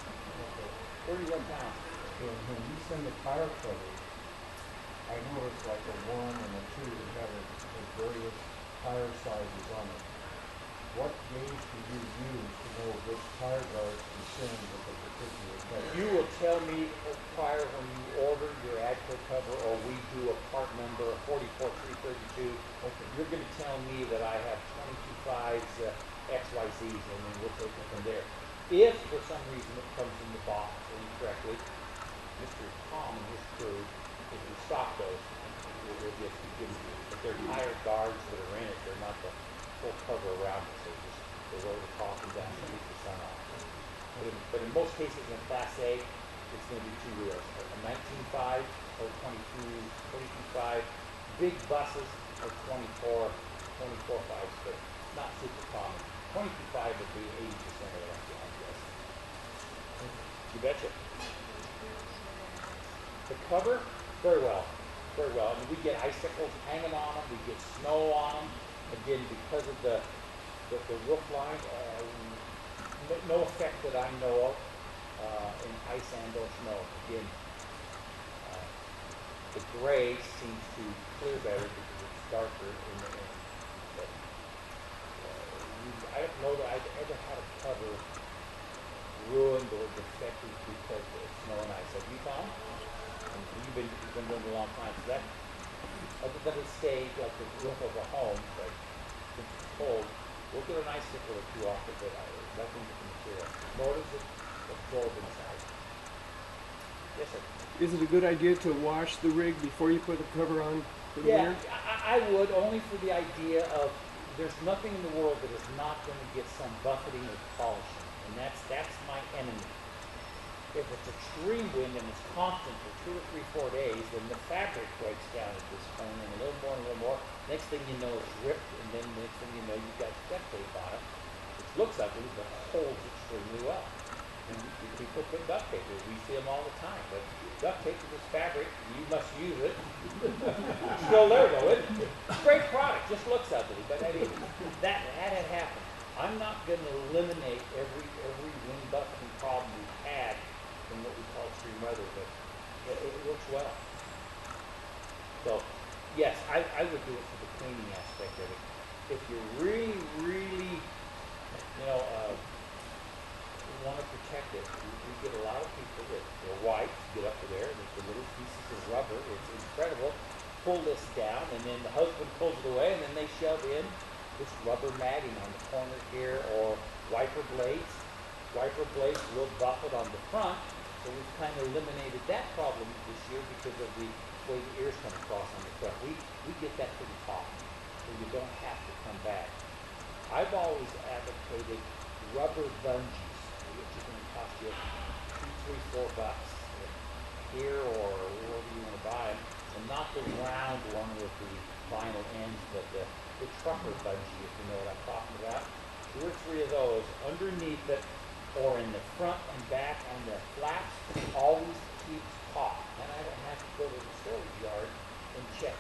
S4: Okay.
S7: 31 pounds.
S4: So when you send the tire covers, I noticed like a 1 and a 2 that had a various tire sizes on it. What gauge do you use to know which tire guards to send with a particular cover?
S7: You will tell me prior when you order your AGCO cover, or we do a part number 44332.
S4: Okay.
S7: You're going to tell me that I have 22.5s, XYZs, and then we'll take it from there. If for some reason it comes in the box incorrectly, Mr. Tom and his crew, if you stock those, we'll just be giving you. But they're tire guards that are in it. They're not the full cover around it. So just they roll the top and down to keep the sun off. But in most cases in Class A, it's going to be 2 wheels. A 19.5 or 22.5. Big buses are 24.5s, but not super common. 22.5 would be 80% of it, I guess. You betcha. The cover, very well, very well. I mean, we get icicles hanging on them, we get snow on them. Again, because of the roof line, no effect that I know of in ice and or snow. Again, the gray seems to clear better because it's darker in the end. But I don't know that I've ever had a cover ruined or defective because of snow and ice. Have you found? You've been doing it a long time. So that doesn't stay like the roof of a home, but since it's cold, we'll get an icicle or two off of it. Nothing but the material. Nor does it absorb inside. Yes, sir.
S8: Is it a good idea to wash the rig before you put the cover on for the winter?
S7: I would, only for the idea of there's nothing in the world that is not going to get some buffeting or polishing, and that's my enemy. If it's extreme wind and it's constant for 2 or 3, 4 days, then the fabric breaks down at this point, and a little more and a little more. Next thing you know, it's ripped, and then next thing you know, you've got duct tape on it, which looks ugly, but holds extremely well. And people put duct tape in. We see them all the time, but duct tape is this fabric. You must use it. Still there though. It's a great product. Just looks ugly, but I mean, that had happened. I'm not going to eliminate every wind buffeting problem we've had in what we call extreme weather, but it works well. So, yes, I would do it for the cleaning aspect of it. If you really, want to protect it, we get a lot of people that their wives get up to there, and it's the little pieces of rubber. It's incredible. Pull this down, and then the husband pulls it away, and then they shove in this rubber matting on the corner here, or wiper blades. Wiper blades will buff it on the front, so we've kind of eliminated that problem this year because of the way the ears come across on the front. We get that pretty hot, so you don't have to come back. I've always advocated rubber bungees, which is going to cost you $2, $3, $4 here or wherever you want to buy them, and not the round one with the vinyl ends, but the trucker bungee, if you know what I'm talking about. 2 or 3 of those underneath it, or in the front and back on the flaps, always keeps hot. And I don't have to go to the storage yard and check.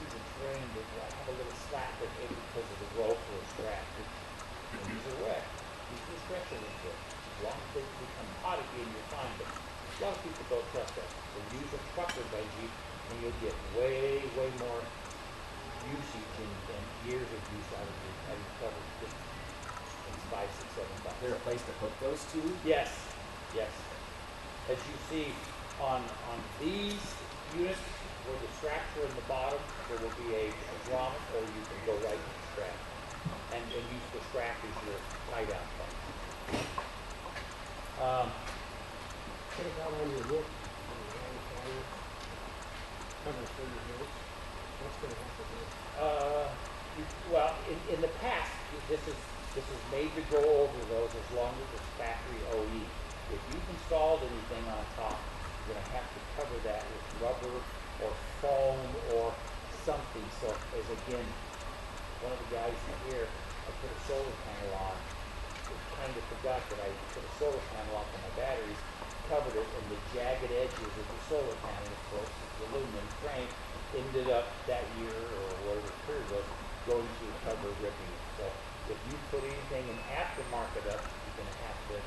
S7: See the drain, I have a little slap in it because of the rope or a strap. And these are wet. These can stretch a little bit. As long as they become hot again, you're fine. But a lot of people don't trust that. So use a trucker bungee, and you'll get way more usage and years of use out of your cover. Just $5, $6, $7.
S6: Is there a place to hook those to?
S7: Yes. As you see on these units, where the straps are in the bottom, there will be a grommet, or you can go right to the strap. And use the strap as your tie down point.
S8: What about on your roof? On the ground floor, cover for your roof? What's gonna happen there?
S7: Well, in the past, this is made to go over those as long as it's factory OE. If you've installed anything on top, you're gonna have to cover that with rubber or foam or something. So as again, one of the guys in here, I put a solar panel on. Kind of forgot that I put a solar panel on for my batteries, covered it, and the jagged edges of the solar panel, of course, the aluminum frame, ended up that year or whatever period was going to the cover ripping it. So if you put anything in aftermarket up, you're going to have to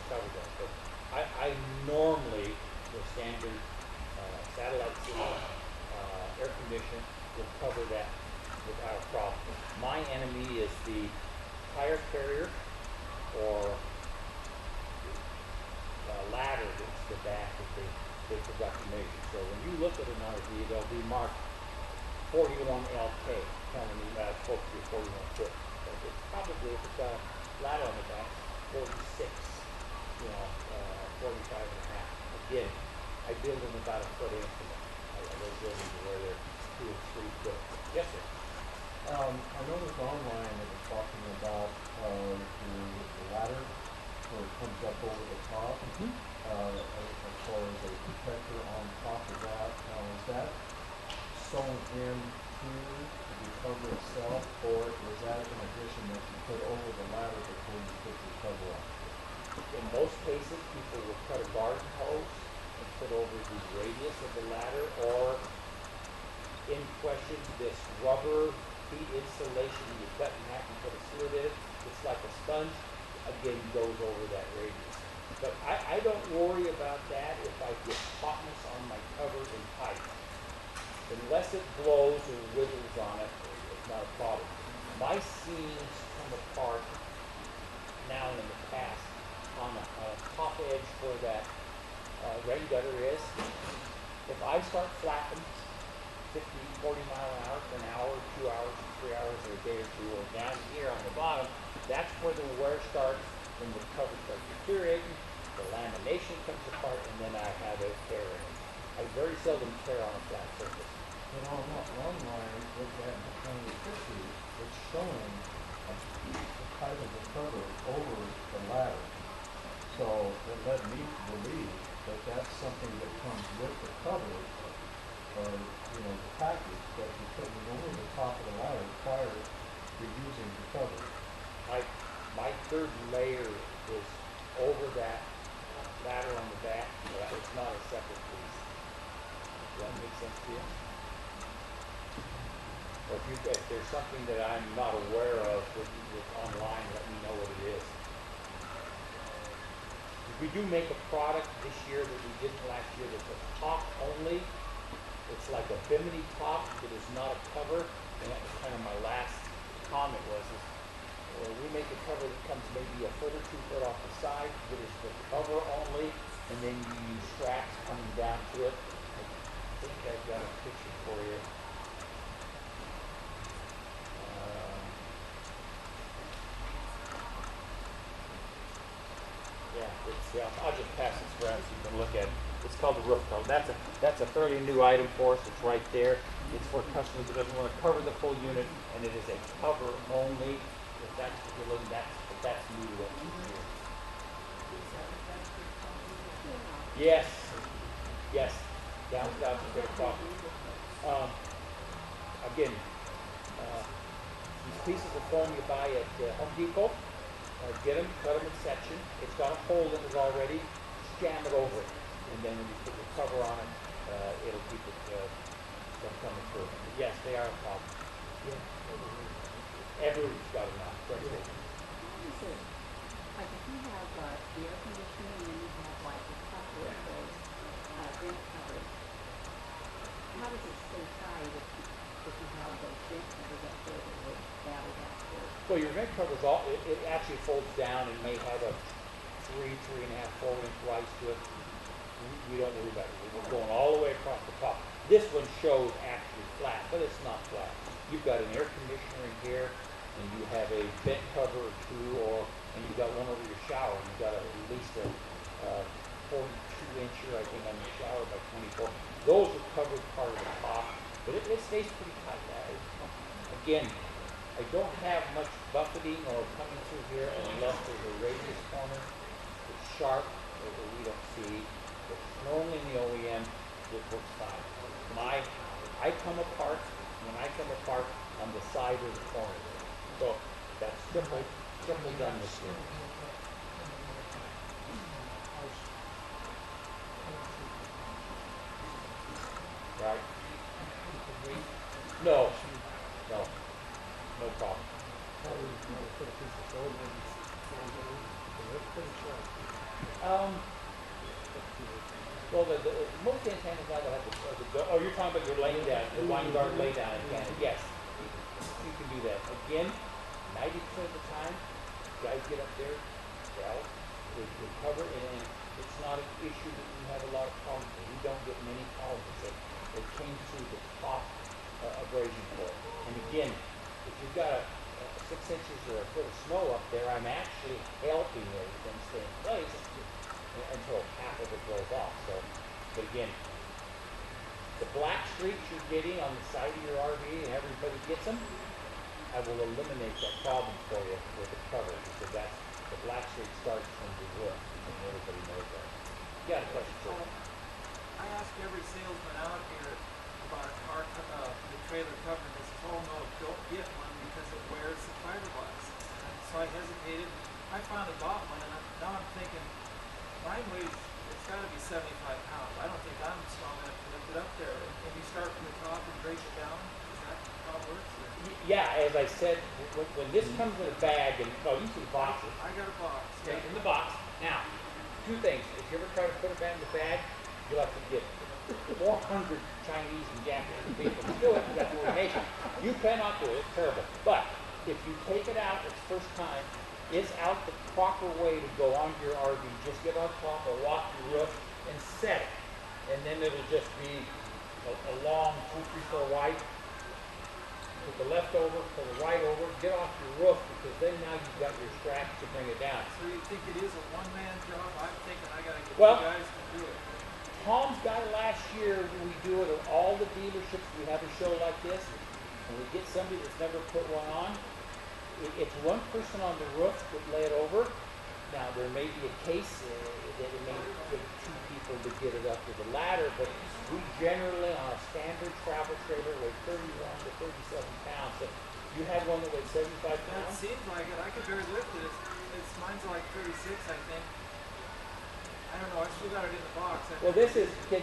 S7: cover that. But I normally, the standard satellite seal, air conditioner will cover that without a problem. My enemy is the tire carrier or ladder that's the back that they forgot to measure. So when you look at an RV, they'll be marked 41 LK, telling you that's supposed to be 41 foot. But it's probably, if it's a ladder on the back, 46, 45 and a half. Again, I build them about a foot increment. I don't build them to where they're 2 or 3 foot. Yes, sir.
S4: I noticed online it was talking about the ladder where it comes up over the top, as far as a protector on top of that. Now, is that sewn into the cover itself, or is that an addition that you put over the ladder before you put the cover on?
S7: In most cases, people will cut a garden hose and put over the radius of the ladder, or in question, this rubber heat insulation you cut in half and put a slit in it. It's like a sponge. Again, goes over that radius. But I don't worry about that if I get hotness on my cover and pipe. Unless it blows or wiggles on it, it's not a problem. My seams come apart now and in the past on the top edge where that rain gutter is. If I start flapping 50, 40 mile an hour for an hour, 2 hours, 3 hours, or a day or two, or down here on the bottom, that's where the wear starts, when the cover starts deteriorating, the lamination comes apart, and then I have a tear in it. I very seldom tear on a flat surface.
S4: But online, look at the pictures, it's showing the type of the cover over the ladder. So it led me to believe that that's something that comes with the cover, or the package that you're putting over the top of the ladder prior to using the cover.
S7: My third layer is over that ladder on the back, but it's not a separate piece. Does that make sense to you? Or if there's something that I'm not aware of with online, let me know what it is. We do make a product this year that we didn't last year that's a top only. It's like a bimini top that is not a cover, and that was kind of my last comment was, we make a cover that comes maybe a foot or 2 foot off the side, that is the cover only, and then you use straps coming down to it. I think I've got a picture for you. I'll just pass this around so you can look at it. It's called the roof cover. That's a fairly new item for us. It's right there. It's for customers that doesn't want to cover the full unit, and it is a cover only. If that's what you're looking at, that's new to us this year. Yes. Yes. Down to their property. Again, these pieces of foam you buy at Home Depot, get them, cut them in section. It's got a hole in it already. Jam it over it, and then when you put the cover on it, it'll keep it from coming through. But yes, they are a problem. Yeah. Everyone's got them now.
S9: Like if you have the air conditioning and you have like a couple of those vent covers, how does it stay tight if you have those vent covers up there that would battle that through?
S7: Well, your vent covers it actually folds down and may have a 3.5, 4 inch rise to it. We don't worry about it. We're going all the way across the top. This one shows actually flat, but it's not flat. You've got an air conditioner in here, and you have a vent cover or two, and you've got one over your shower. You've got at least a 42-incher, I think, on your shower by 24. Those are covered part of the top, but it stays pretty tight. Again, I don't have much buffeting or coming through here unless there's a radius corner. It's sharp, that we don't see. It's normally in the OEM, it works fine. I come apart, when I come apart on the side or the corner. So that's triple done this year. Right? No problem. Well, the most antennas now that have oh, you're talking about your laying down, the line guard lay down antenna. Yes, you can do that. Again, 90% of the time, guys get up there, well, they cover it, and it's not an issue that we have a lot of problems with. We don't get many calls that it came through the top abrasion port. And again, if you've got a 6 inches or a foot of snow up there, I'm actually helping everything stay in place until half of it blows off. So, but again, the black streaks you're getting on the side of your RV and everybody gets them, I will eliminate that problem for you with the cover, because that's the black streak starts from the roof, and everybody knows that. You got a question, sir?
S10: I ask every salesman out here about the trailer cover, and they say, oh no, don't get one because it wears the fiberglass. And so I hesitated. I finally bought one, and now I'm thinking, mine weighs, it's got to be 75 pounds. I don't think I'm strong enough to lift it up there. And you start from the top and break it down. Is that how it works?
S7: Yeah, as I said, when this comes in a bag, and you see boxes.
S10: I got a box.
S7: Okay, in the box. Now, two things. If you ever try to put it back in the bag, you'll have to get 400 Chinese and Japanese people to do it. You got coordination. You cannot do it. It's terrible. But if you take it out its first time, it's out the proper way to go onto your RV. Just get on top or walk your roof and set it. And then it'll just be a long 2, 3, 4 wide. Put the left over, put the right over, get off your roof, because then now you've got your straps to bring it down.
S10: So you think it is a one-man job? I'm thinking I got to get
S7: Well,
S10: you guys to do it.
S7: Tom's got it last year when we do it at all the dealerships. We have a show like this, and we get somebody that's never put one on. It's one person on the roof that lay it over. Now, there may be a case that it may take 2 people to get it up to the ladder, but we generally, on a standard travel trailer, weigh 31 to 37 pounds. So you had one that weighed 75
S10: It
S7: pounds?
S10: seems like it. I could barely lift it. Mine's like 36, I think. I don't know. I still got it in the box.
S7: Well, this is 37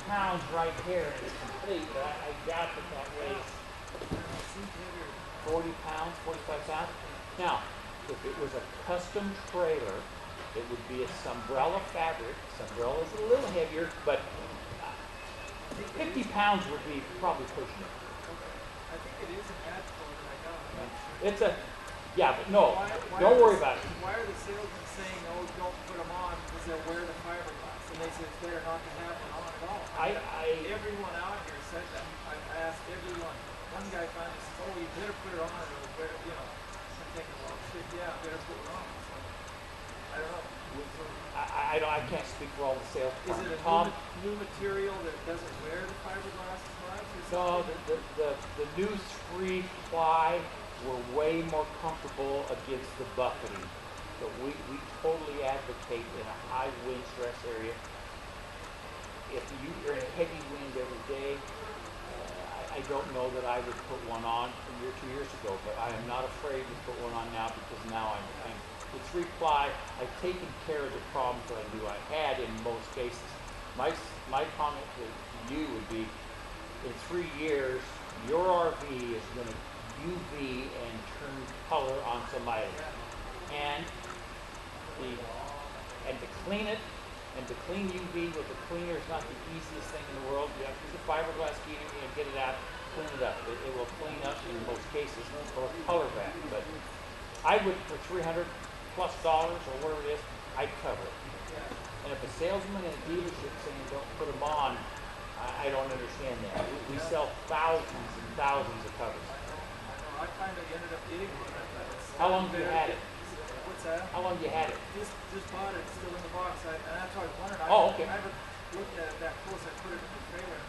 S7: pounds right here, and it's complete, but I doubt that weighs 40 pounds, 45 pounds. Now, if it was a custom trailer, it would be a Sunbrella fabric. Sunbrella is a little heavier, but 50 pounds would be probably pushing it.
S10: I think it is an ad quote that I got.
S7: It's a, yeah, but no, don't worry about it.
S10: Why are the salesmen saying, oh, don't put them on because they'll wear the fiberglass? And they say it's better not to have one on at all. Everyone out here said that. I asked everyone. One guy finally said, oh, you better put it on or it'll wear, I'm thinking, well, shit, yeah, better put it on. So, I don't know.
S7: I can't speak for all the sales.
S10: Is it a new material that doesn't wear the fiberglass as much?
S7: No, the new 3-ply were way more comfortable against the buffeting. But we totally advocate in a high wind stress area. If you're in a heavy wind every day, I don't know that I would put one on a year, 2 years ago, but I am not afraid to put one on now, because now I'm the 3-ply, I've taken care of the problems that I knew I had in most cases. My comment to you would be, in 3 years, your RV is going to UV and turn color on somebody. And to clean it, and to clean UV with a cleaner is not the easiest thing in the world. You have to use a fiberglass cleaner and get it out, clean it up. It will clean up in most cases, or a color back. But I would, for $300+ or whatever it is, I'd cover it. And if a salesman in a dealership saying don't put them on, don't understand that. We sell thousands and thousands of covers.
S10: I know, I kind of ended up getting one.
S7: How long have you had it?
S10: What's that?
S7: How long have you had it?
S10: Just bought it, still in the box. And that's why I was wondering.
S7: Oh, okay.
S10: I haven't looked at it that close. I put it in the trailer.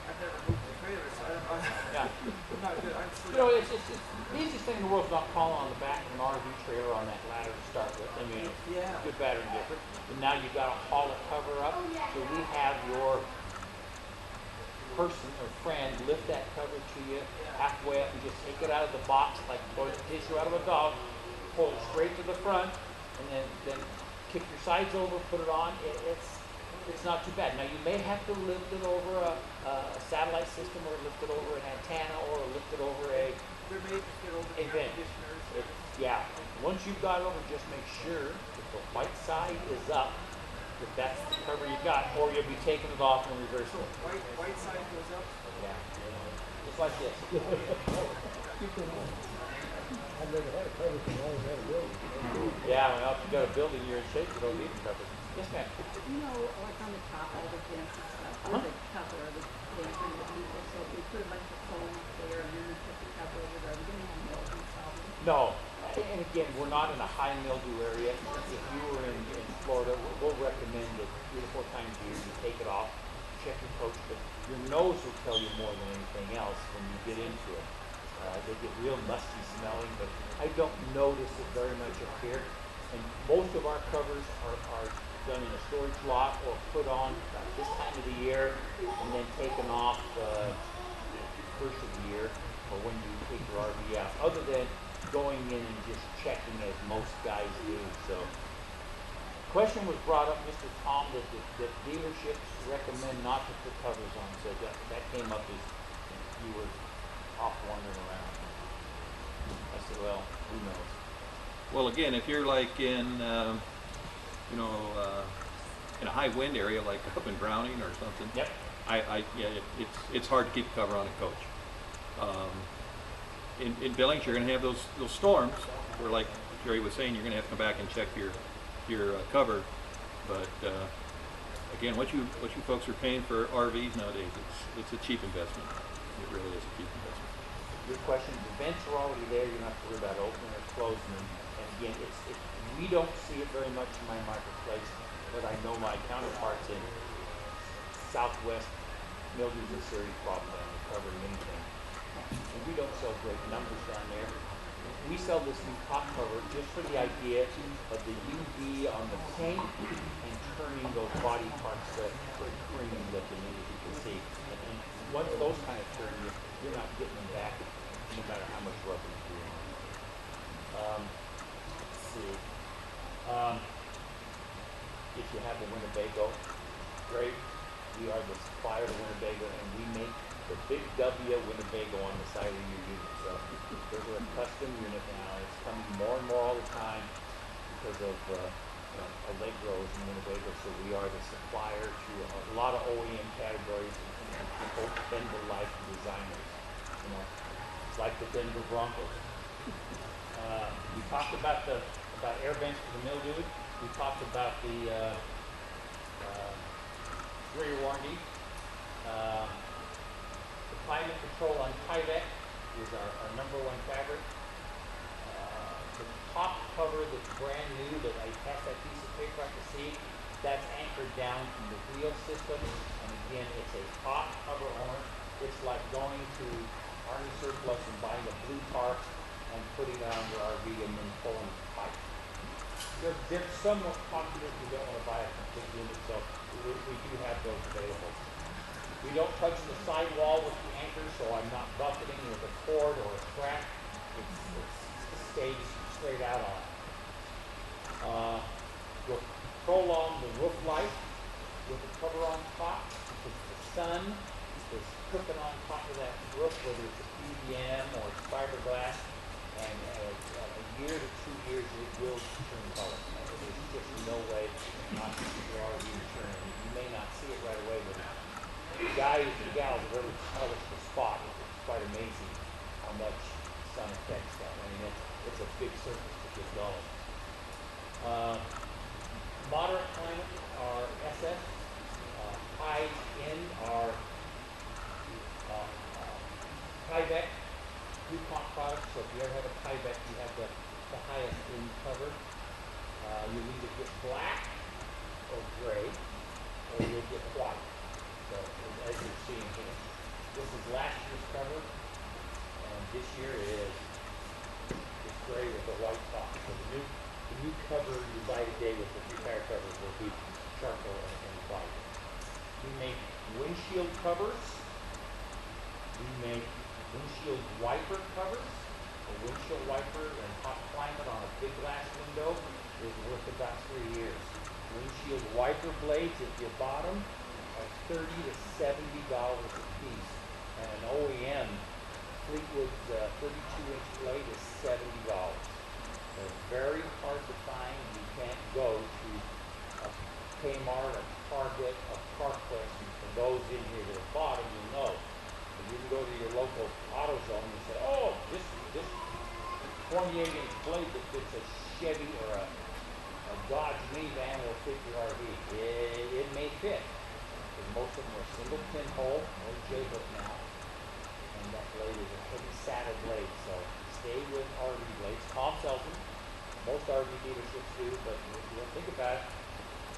S10: I've never moved the trailer, so I don't know.
S7: Yeah.
S10: I'm not good. I'm still.
S7: You know, it's the easiest thing in the world is not crawling on the back of an RV trailer on that ladder to start with. I mean,
S10: Yeah.
S7: it's good, bad, or indifferent. And now you've got to haul a cover up. So we have your person or friend lift that cover to you halfway up and just take it out of the box like toilet tissue out of a dog, pull it straight to the front, and then kick your sides over, put it on. It's not too bad. Now you may have to lift it over a satellite system, or lift it over an antenna, or lift it over a
S10: They're made to fit over the air
S7: vent.
S10: conditioners.
S7: Yeah. Once you've got it over, just make sure that the white side is up, if that's the cover you got, or you'll be taking it off and reversing it.
S10: White side goes up.
S7: Yeah. Just like this.
S8: I've never had a cover so long as I had a building.
S7: Yeah, well, if you got a building you're in shape, you don't need a cover. Yes, ma'am.
S9: You know, like on the top of the fence and stuff, where the cover of the fence and the people, so if we put a bunch of foam up there and then we put the cover over there, we're gonna have mildew problems.
S7: No. And again, we're not in a high mildew area. If you were in Florida, we'll recommend that 3 to 4 times a year you take it off, check your coach, but your nose will tell you more than anything else when you get into it. They get real musty smelling, but I don't notice it very much up here. And most of our covers are done in a storage lot or put on this time of the year and then taken off first of the year or when you take your RV out, other than going in and just checking as most guys do. So, question was brought up, Mr. Tom, that dealerships recommend not to put covers on. So that came up as you were off wandering around. I said, well, who knows?
S3: Well, again, if you're like in, in a high wind area, like up in Browning or something.
S7: Yep.
S3: It's hard to keep a cover on a coach. In Billings, you're going to have those storms where, like Jerry was saying, you're going to have to come back and check your cover. But again, what you folks are paying for RVs nowadays, it's a cheap investment. It really is a cheap investment.
S7: Your question, the vents are already there. You don't have to worry about opening or closing them. And again, we don't see it very much in my marketplace, but I know my counterparts in Southwest, mildew is a serious problem down there, covering anything. And we don't sell great numbers down there. We sell this new top cover just for the idea of the UV on the paint and turning those body parts to cream looking, as you can see. And once those kind of turn, you're not getting them back, no matter how much rubber you do. Let's see. If you have a Winnebago, great. We are the supplier to Winnebago, and we make the big W Winnebago on the side of your unit. So those are a custom unit now. It's coming more and more all the time because of Allegros and Winnebago. So we are the supplier to a lot of OEM categories and people Denver like designers. You know, it's like the Denver Broncos. We talked about air vents for the mildew. We talked about the rear warranty. The climate control on Tyvek is our number one fabric. The top cover that's brand new that I passed that piece of paper out to see, that's anchored down from the wheel system. And again, it's a top cover owner. It's like going to Army Surplus and buying a blue tarp and putting it on your RV and then pulling the pipe. They're somewhat popular if you don't want to buy a complete unit, so we do have those available. We don't touch the sidewall with the anchor, so I'm not buffeting with a cord or a strap. It stays straight out on it. We'll prolong the roof life with the cover on top because the sun is cooking on top of that roof, whether it's a PVM or it's fiberglass, and a year to 2 years it will turn color. There's just no way not to see your RV turn. You may not see it right away, but the guys and gals have really polished the spot. It's quite amazing how much sun affects that. I mean, it's a big surface to get going. Moderate climate are SS. High end are So if you ever have a Tyvek, you have the highest end cover. You'll either get black or gray, or you'll get white. So as you're seeing here, this is last year's cover, and this year is gray with a white top. So the new cover you buy today with the three tire covers will be charcoal and white. We make windshield covers. We make windshield wiper covers. A windshield wiper in hot climate on a big glass window is worth about 3 years. Windshield wiper blades, if you bought them, are $30 to $70 a piece. And an OEM Fleetwood's 32-inch blade is $70. They're very hard to find. You can't go to a Kmart, a Target, a Carquest, and for those in here that have bought them, you know. But you can go to your local AutoZone and say, oh, this 28-inch blade that fits a Chevy or a Dodge minivan will fit your RV. It may fit, because most of them are single pinhole or J-hook now. And that blade is a heavy saddle blade, so stay with RV blades. Tom sells them. Most RV dealerships do, but if you don't think about it,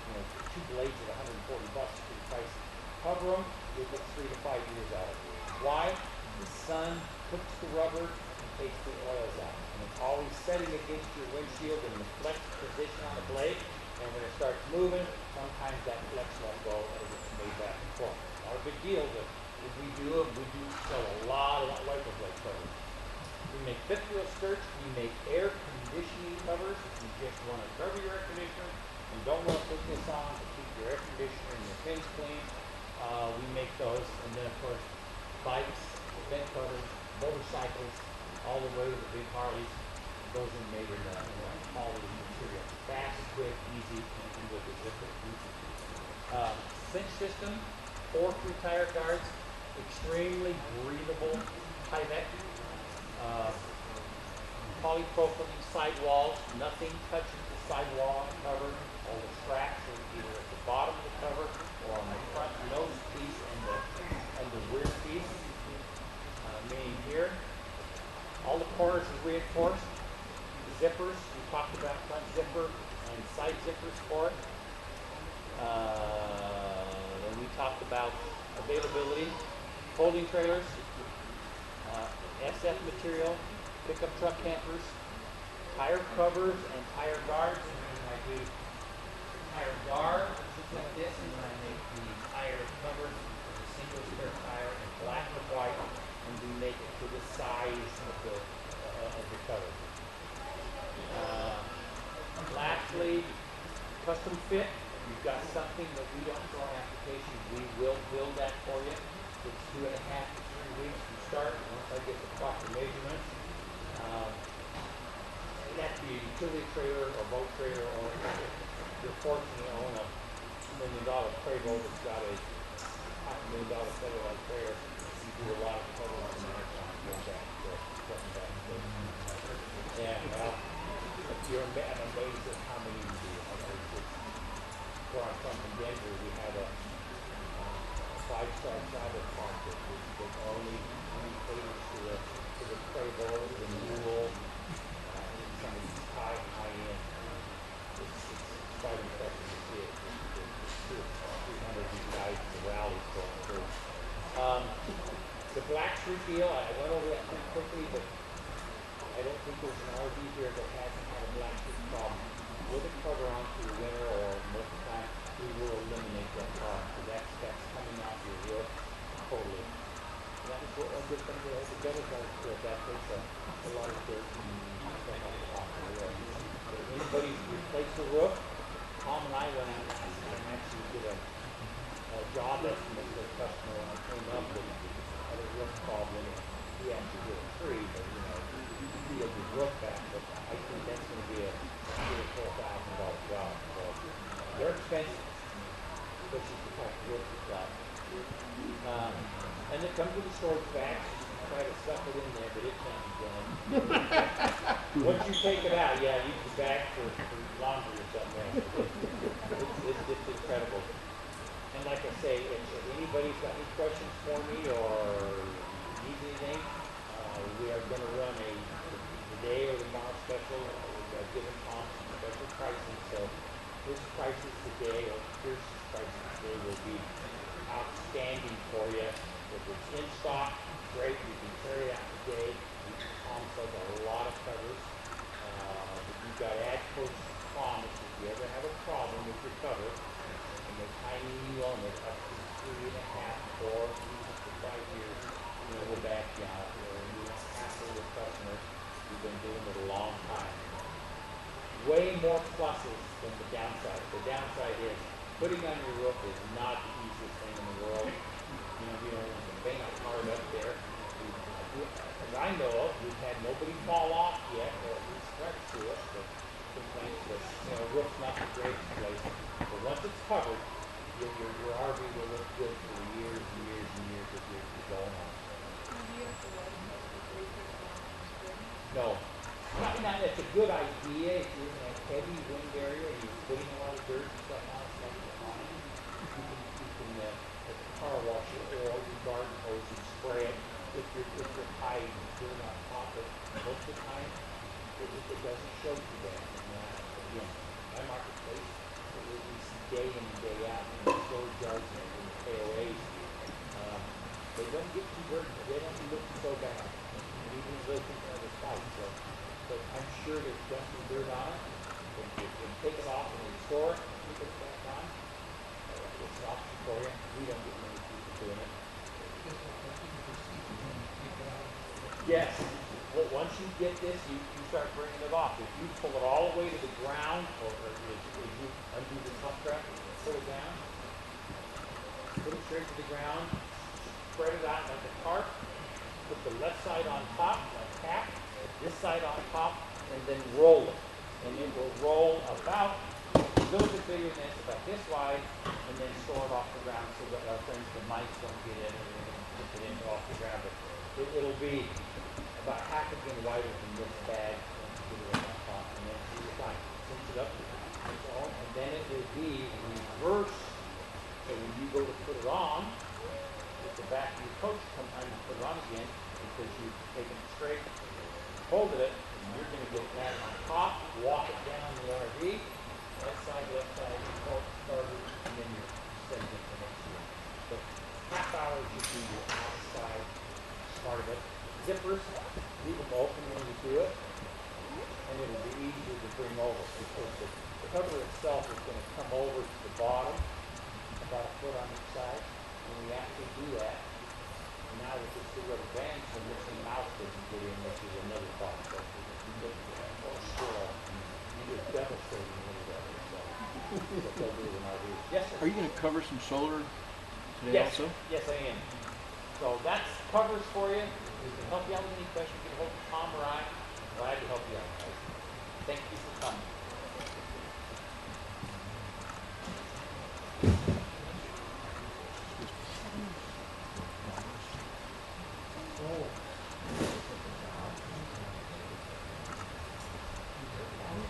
S7: you know, 2 blades at $140 is pretty pricey. Cover them, you'll get 3 to 5 years out of it. Why? The sun cooks the rubber and takes the oils out. And it's always setting against your windshield in the flex position on the blade. And when it starts moving, sometimes that flex won't go as it's made back and forth. Not a big deal, but if we do sell a lot of wiper blade covers. We make fifth wheel skirts. We make air conditioning covers. If you just want to cover your air conditioner and don't want to put this on to keep your air conditioner and your fins clean, we make those. And then of course, bikes, vent covers, motorcycles, all the way to the big Harleys. Those are made in quality material. Fast, quick, easy, and with a zipper. Cinch system, 4 tire guards, extremely breathable Tyvek. Polypropylene sidewalls, nothing touches the sidewall on the cover. All the straps are either at the bottom of the cover or on the front nose piece and the rear piece. Meaning here, all the corners are reinforced. Zippers, we talked about front zipper and side zippers for it. Then we talked about availability, folding trailers, SF material, pickup truck campers, tire covers and tire guards. And I do tire guard, just like this, and then I make the tire covers with a single spare tire in black and white, and we make it to the size of the cover. Lastly, custom fit. If you've got something that we don't throw on application, we will build that for you. It's 2.5 to 3 weeks to start. Once I get the proper measurements, it has to be a utility trailer or boat trailer, or if you're fortunate to own a $2 million Prevost that's got a $500,000 Federal trailer, you do a lot of cover on the next one. Yeah, well, I'm amazed at how many we do. Where I'm from Denver, we have a 5-star travel park that only caters to the Prevost and Newell, some of these high end. It's quite impressive to see it. There's 300 of these guys in the rallies going through. The black street deal, I went over that pretty quickly, but I don't think there's an RV here that hasn't had a black streak problem. With a cover on through the winter or most of the time, we will eliminate that problem. So that's coming out your roof totally. And that was a good thing to have the gutters on to it. That takes a lot of dirt and stuff off the top of the roof. So if anybody's replaced the roof, Tom and I went out and actually did a job estimate for a customer when I came up with a roof problem. He actually did it free, but you know, he'll be roof back, but I think that's going to be a $3,000 or $4,000 job. So they're expensive, especially if you have to roof the flat. And it comes with a storage bag. Try to stuff it in there, but it can't be done. Once you take it out, yeah, use the bag for laundry or something else. It's just incredible. And like I say, if anybody's got any questions for me or needs anything, we are going to run a today or tomorrow special, we've got given Tom some special pricing, so his prices today, or Pierce's prices today will be outstanding for you. If it's in stock, great, you can carry it out today. Tom sells a lot of covers. If you've got Adco's promise, if you ever have a problem with your cover, and the tiny you own it, up to 3.5 or even up to 5 years, we'll back you out. You don't hassle with customers. We've been doing it a long time. Way more pluses than the downside. The downside is putting on your roof is not the easiest thing in the world. You don't want to paint a hard up there. As I know of, we've had nobody fall off yet, or at least threats to us, but complaints that, roof's not the greatest place. But once it's covered, your RV will look good for years and years and years if you're going on. No. It's a good idea if you're in a heavy wind area and you're putting a lot of dirt and stuff on, it's like fine. You can car wash your oil, your garden hose, and spray it if you're high dirt on top of it. Most of the time, it doesn't show too bad. Again, my marketplace, it will be day in and day out in the storage yards and in the KOAs. They don't get too dirty, they don't look so bad. And even if they think they're the spike, but I'm sure there's dust and dirt on it. When you take it off and restore it, and put it back on, it's an option for you. We don't get many people doing it. Yes. Well, once you get this, you start bringing it off. If you pull it all the way to the ground, or if you undo the top strap, pull it down, put it straight to the ground, spread it out like a tarp, put the left side on top, like cap, this side on top, and then roll it. And it will roll about a little bit bigger than this, about this wide, and then store it off the ground so that our friends the mice don't get in and put it in off the ground. But it'll be about half a inch wider than this bag. Put it on top, and then you're fine. Cinch it up, and then it will be reverse. So when you go to put it on, with the back of your coach, sometimes you put it on again because you've taken it straight, folded it, and you're going to get that on top, walk it down the RV, left side, started, and then you're setting it for next year. But half hour should be your outside part of it. Zippers, leave them open when you do it, and it'll be easier to bring over because the cover itself is going to come over to the bottom, about a foot on each side. When we actually do that, and now with this big rubber band, so missing mouse doesn't get in, which is another problem. So or squirrel, and you're devastating a little bit. So what they'll do in RV. Yes, sir.
S11: Are you going to cover some solar today
S7: Yes,
S11: also?
S7: yes, I am. So that's covers for you. We can help you out with any questions. Get a hold of Tom or I. Glad to help you out, guys. Thank you for coming.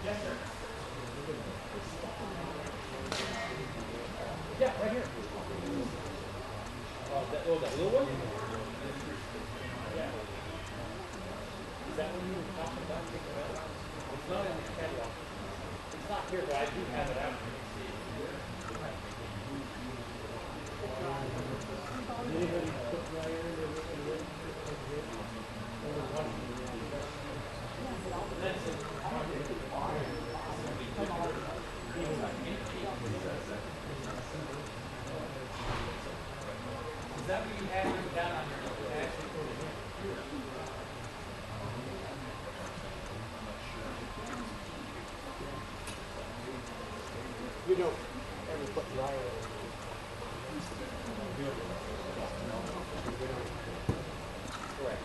S7: Yes, sir. Yeah, right here. That little one? Yeah. Is that what you were talking about? It's not in the catalog. It's not here, but I do have it out.
S8: Anybody put wire in there with the
S7: That's it. Is that what you had written down on your note?
S8: We don't ever put wire in there.
S7: Correct.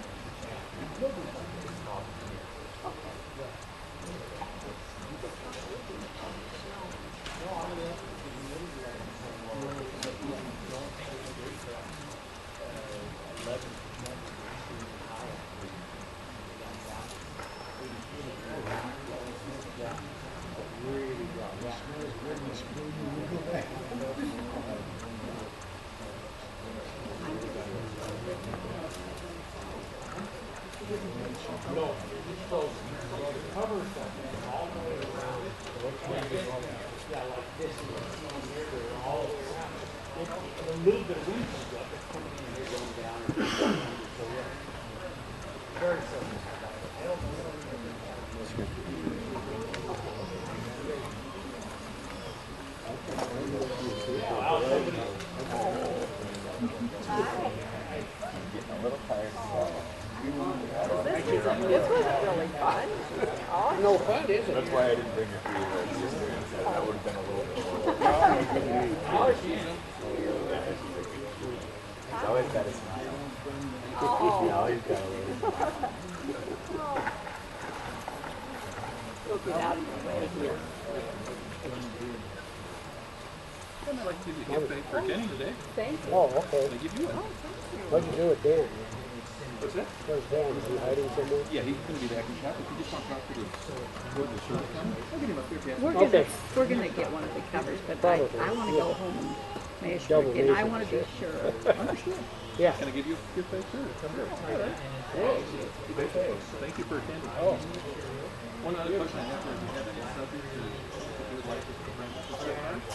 S7: No, so the covers that been all the way around. Yeah, like this, and you see them here, they're all the way around. If a little bit of wind comes up, it's coming in, they're going down. So yeah, very simple. I don't
S9: This wasn't really fun.
S8: No fun, is it?
S3: That's why I didn't bring your food. That would have been a little bit more.
S6: He's always got a smile.
S9: Oh.
S6: He always got a little smile.
S9: We'll get out of the way here.
S3: I'd like to give you a gift bag for attending today.
S9: Thank you.
S8: Oh, okay.
S3: They give you one.
S8: What'd you do with Dan?
S3: What's that?
S8: Where's Dan? Is he hiding somewhere?
S3: Yeah, he's going to be back in shop. If you just want to talk to the service counter, I'll get him up there if you have
S8: Okay.
S9: We're gonna get one of the covers, but
S8: Probably.
S9: I wanna go home and measure
S8: Double
S9: it, and I
S8: measure.
S9: wanna be sure.
S3: Understood.
S8: Yeah.
S3: Can I give you a gift bag, sir? Come here. Thank you for attending.
S8: Oh.
S3: One other question I have for you. Do you have any subjects that you would like us to bring up this seminar?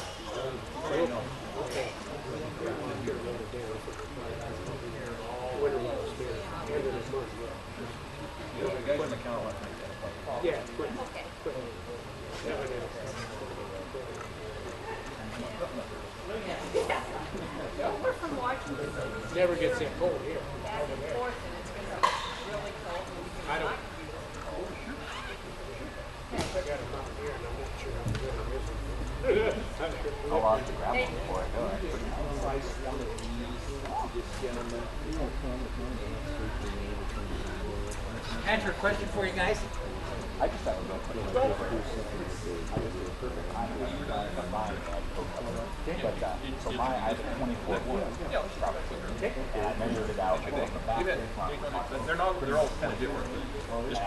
S3: Yeah, the guys in the counter want to make that.
S8: Yeah, quick.
S9: We're from Washington.
S8: Never gets that cold here.
S9: Back and forth, and it's been really cold.
S8: I don't. I got a mountain here and I'm not sure how good it is.
S6: I'll lost the gravel before I go. That's pretty
S7: Andrew, question for you guys.
S6: I just have a real quick one. I just do a perfect time. I'm buying so my, I have a 24 wood.
S3: Yeah, let's drop it quicker.
S6: And I measured it out from the back to the front.
S3: They're all kind of different. Just,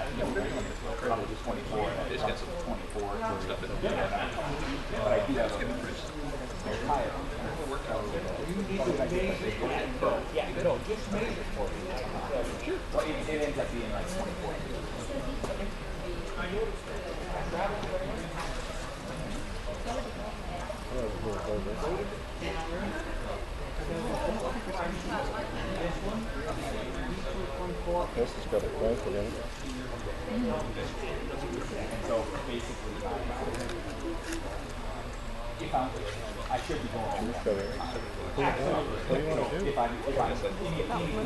S6: Probably just 24. And
S3: just get some
S6: 24.
S3: stuff in
S6: But I do have a spare tire.
S7: Yeah, no, just measure for me.
S6: Well, it ends up being like 24.
S4: This has got a crank in it.
S6: So basically, if I should be going over that.
S4: What do you want to do?
S6: If I'm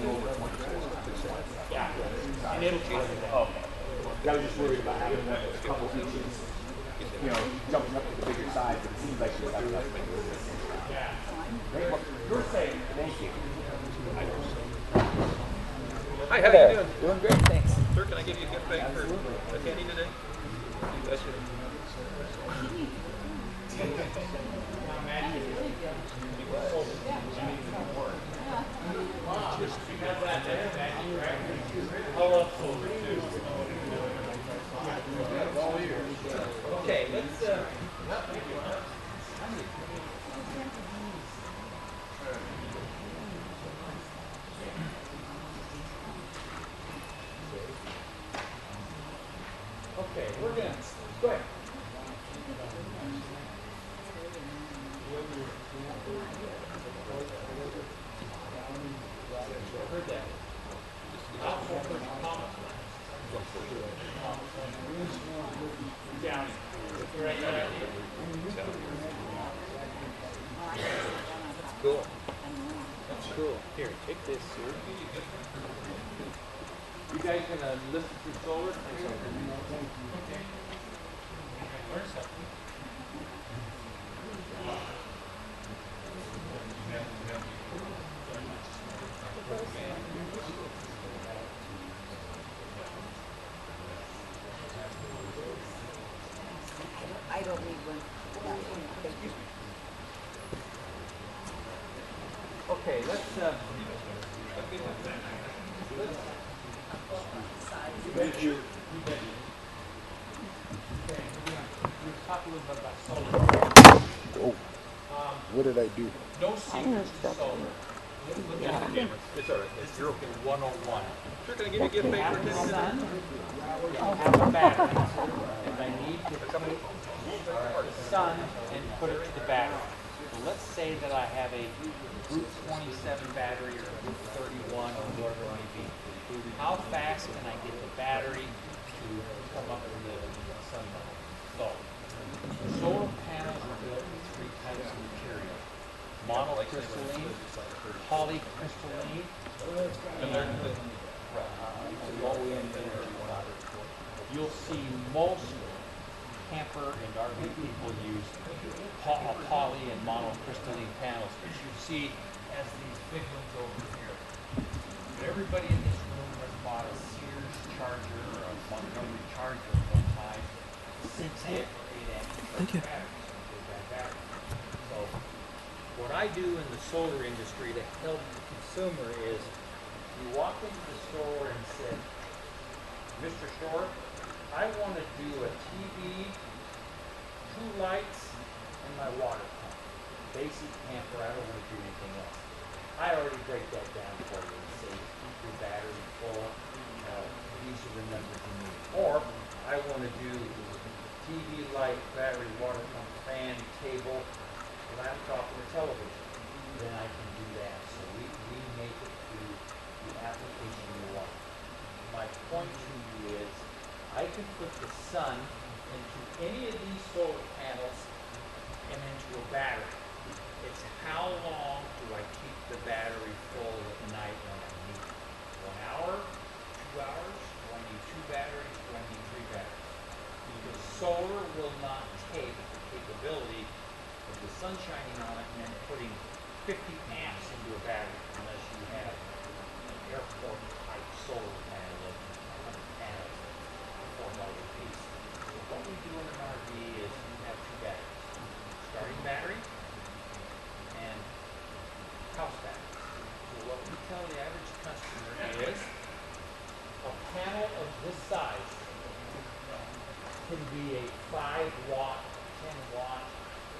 S6: over 24.
S7: Yeah, and it'll change that.
S6: Okay. I was just worried about having a couple inches, jumping up to the bigger size, but it seems like you're having enough.
S7: Yeah.
S6: Great. Well, you're safe. Thank you.
S3: Hi, how you doing?
S6: Doing great, thanks.
S3: Sir, can I give you a gift bag for attending today? Yes, sir.
S7: Okay, let's, okay, we're gonna, go ahead. Heard that. Down. Right, right.
S5: That's cool. That's cool. Here, take this, sir.
S7: You guys gonna listen through solar?
S9: I don't need one.
S7: Okay, let's, talk a little bit about solar.
S4: What did I do?
S7: No secrets to solar.
S3: It's all right. You're okay.
S7: 101.
S3: Sure, can I give you a gift
S7: Have
S3: paper?
S7: the sun, have the battery, and I need to take the sun and put it to the battery. So let's say that I have a Group 27 battery or a Group 31 or whatever it may be. How fast can I get the battery to come up to the sun level? So, solar panels are built with three types of material. Monocrystalline, polycrystalline, and low-end energy products. You'll see most camper and RV people use poly and monocrystalline panels, which you see as these big ones over here. But everybody in this room has bought a Sears charger or a Montgomery charger at one time. 6 amp or 8 amp batteries. So what I do in the solar industry to help the consumer is you walk into the store and say, Mr. Store, I want to do a TV, 2 lights, and my water pump. Basic camper, I don't want to do anything else. I already break that down for you and say, keep your battery full. These are the numbers you need. Or I want to do TV, light, battery, water pump, fan, table, laptop, or television. Then I can do that. So we make it to the application you want. My point to you is, I can put the sun into any of these solar panels and into a battery. It's how long do I keep the battery full at night when I need it? 1 hour, 2 hours? Do I need 2 batteries? Do I need 3 batteries? Because solar will not take the capability of the sun shining on it and then putting 50 amps into a battery unless you have an airport type solar panel of 100 panels at $4 a piece. So what we do in an RV is we have 2 batteries, starting battery and house batteries. So what we tell the average customer is a panel of this size can be a 5 watt, 10 watt,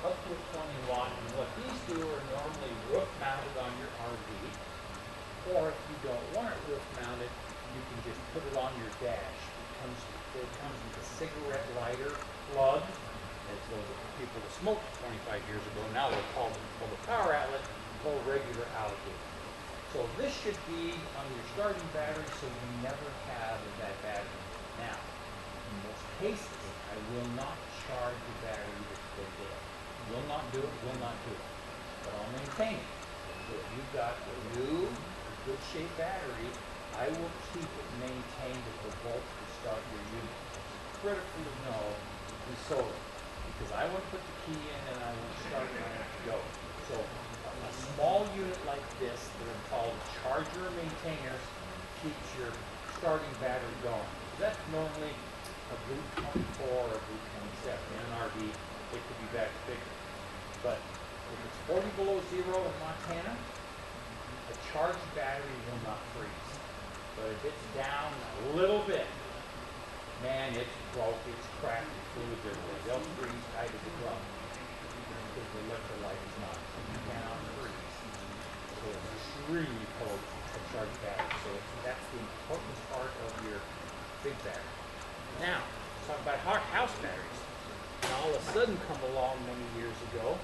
S7: up to a 20 watt. And what these do are normally roof mounted on your RV. Or if you don't want it roof mounted, you can just put it on your dash. It comes with a cigarette lighter plug. That's those people that smoked 25 years ago. Now they're called a power outlet or regular alligator. So this should be on your starting battery so you never have that battery. Now, in most cases, I will not charge the battery that's been dead. Will not do it, will not do it. But I'll maintain it. So if you've got a new, good shape battery, I will keep it maintained at the volts to start your unit. Critical to know is solar. Because I want to put the key in and I want to start it and I have to go. So a small unit like this, they're called charger maintainers, keeps your starting battery going. That's normally a Group 24 or a Group 27. In an RV, it could be back bigger. But if it's 40 below zero in Montana, a charged battery will not freeze. But if it's down a little bit, man, it's broke, it's cracked, it's fluid everywhere. They'll freeze tight as a drum because the electrolyte is not. You cannot freeze. So it's extremely cold, a charged battery. So that's the important part of your big battery. Now, let's talk about house batteries. Now, all of a sudden come along many years ago.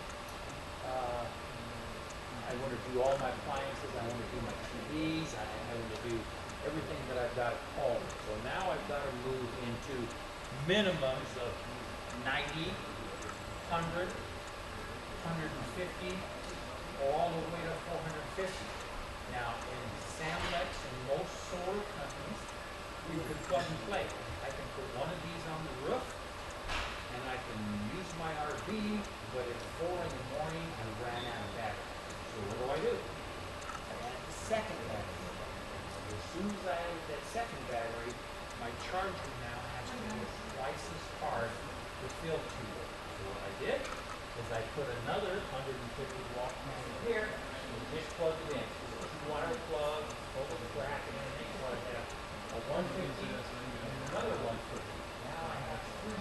S7: I want to do all my appliances. I want to do my TVs. I want to do everything that I've got at home. So now I've got to move into minimums of 90, 100, 150, or all the way to 450. Now, in Samlex and most solar companies, you can plug and play. I can put one of these on the roof, and I can use my RV, but at 4 in the morning, I ran out of battery. So what do? I add the second battery. As soon as I added that second battery, my charger now has to work twice as hard to fill 2 volts. So what I did is I put another 150 watt panel here and just plug it in. It's a 2-wire plug, total crack and everything. So I have a 150 and another 150. Now I have 300.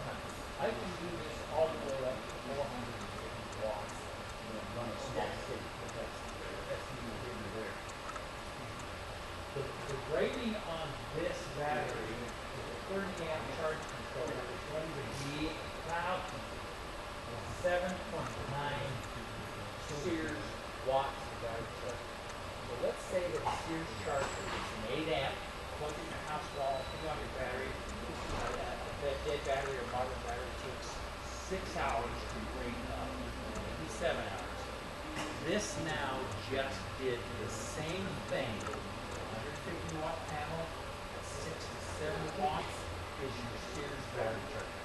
S7: I can do this all the way up to 450 watts and run a small city. That's neither here nor there. rating on this battery with a 30 amp charge controller is going to be about 7.9 Sears watts of battery charge. So let's say that a Sears charger is an 8 amp, plug in your house wall, put on your battery. That dead battery or modern battery takes 6 hours to bring up, maybe 7 hours. This now just did the same thing. 150 watt panel at 6 to 7 watts is your Sears battery charger.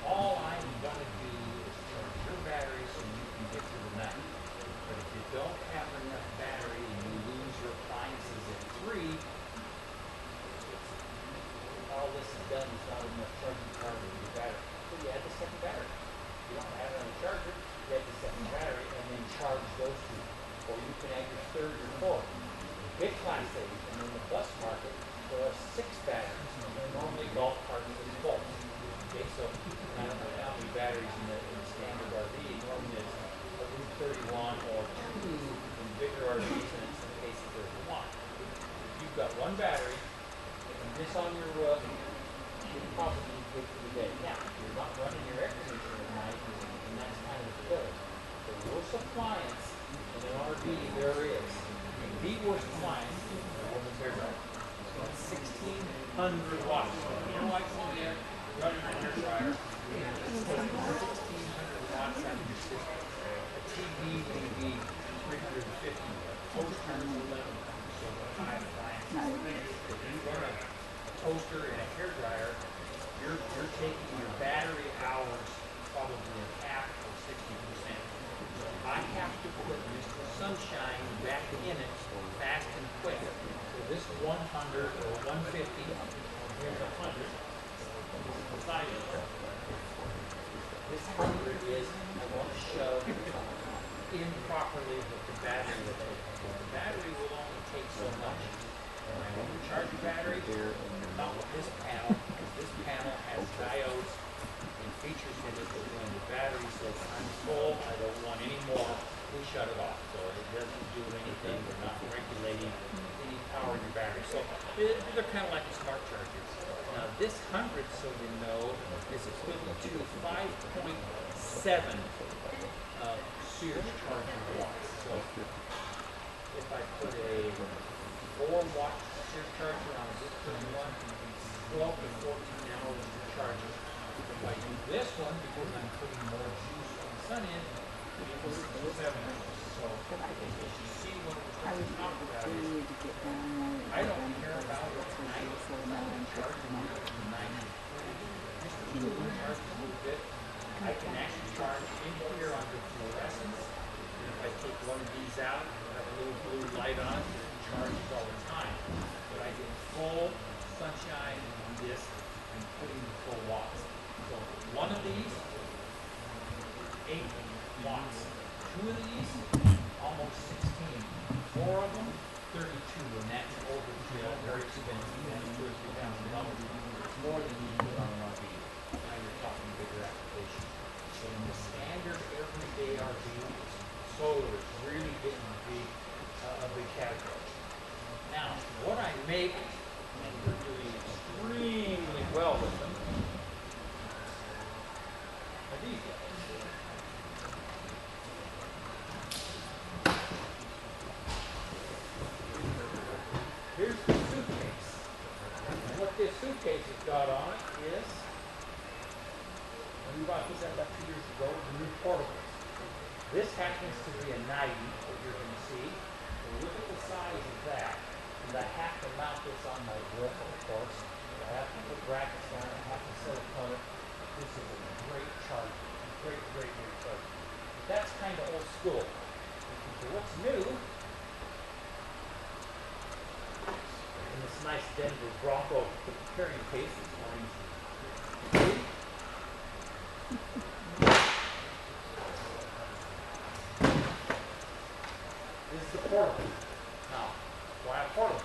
S7: All I'm going to do is charge your battery so you can get through the night. But if you don't have enough battery and you lose your appliances at 3, all this is done is not enough charging power for your battery. So you add the second battery. You don't have it on the charger, you add the second battery and then charge those two. Or you can add your third or fourth. Big Class 8 and in the bus market, there are 6 batteries. They're normally golf carts and bolts. Okay, so I don't know how many batteries in the standard RV. Normally it's a Route 31 or 2 in bigger RVs, and in some cases there's 1. If you've got 1 battery, and this on your roof, you can probably get through the day. Now, if you're not running your air conditioner at night, and that's kind of the killer. The worst appliance in an RV there is, the worst appliance is a woman's hair dryer. It's 1,600 watts. Your wife's in there, running your hair dryer, and it's 1,600 watts out of your system. A TV may be 350, toaster is 11. So the high appliances. If you run a toaster and a hair dryer, you're taking your battery hours probably in half or 60%. So I have to put Mr. Sunshine back in it fast and quick. So this 100 or 150, here's 100. This 100 is, I want to show improperly with the battery will take. The battery will only take so much. And I want to charge the battery, not with this panel, because this panel has diodes and features in it that when the battery says I'm full, I don't want any more, we shut it off. So it doesn't do anything. We're not regulating any power in your battery. So they're kind of like the smart chargers. Now this 100, so you know, is equivalent to 5.7 Sears charger watts. So if I put a 4-watt Sears charger on this 31, 12 to 14 hours to charge it. If I do this one, because I'm putting more juice on the sun in, it equals 7 hours. So as you see what we're talking about is, I don't care about what night I'm charging it at night. Just a little charge a little bit. I can actually charge in here under fluorescence. And if I take one of these out, have a little blue light on it, it charges all the time. But I get full sunshine on this and putting the full watts. So one of these, 8 watts. 2 of these, almost 16. 4 of them, 32, and that's overkill, very expensive, that's $2,000 or $3,000. It's more than you put on an RV. Now you're talking bigger applications. So in the standard everyday RV, solar is really getting to be a big category. Now, what I make, and we're doing extremely well with them, are these guys. Here's the suitcase. And what this suitcase has got on it is, when we bought this about 2 years ago, the new portables. This happens to be a 90 that you're going to see. And look at the size of that. And I have to mount this on my roof, of course. I have to put brackets on it. I have to silicone it. This is a great charger. Great charger. But that's kind of old school. So what's new? In this nice Denver Bronco carrying case this morning. This is the portable. Now, why a portable?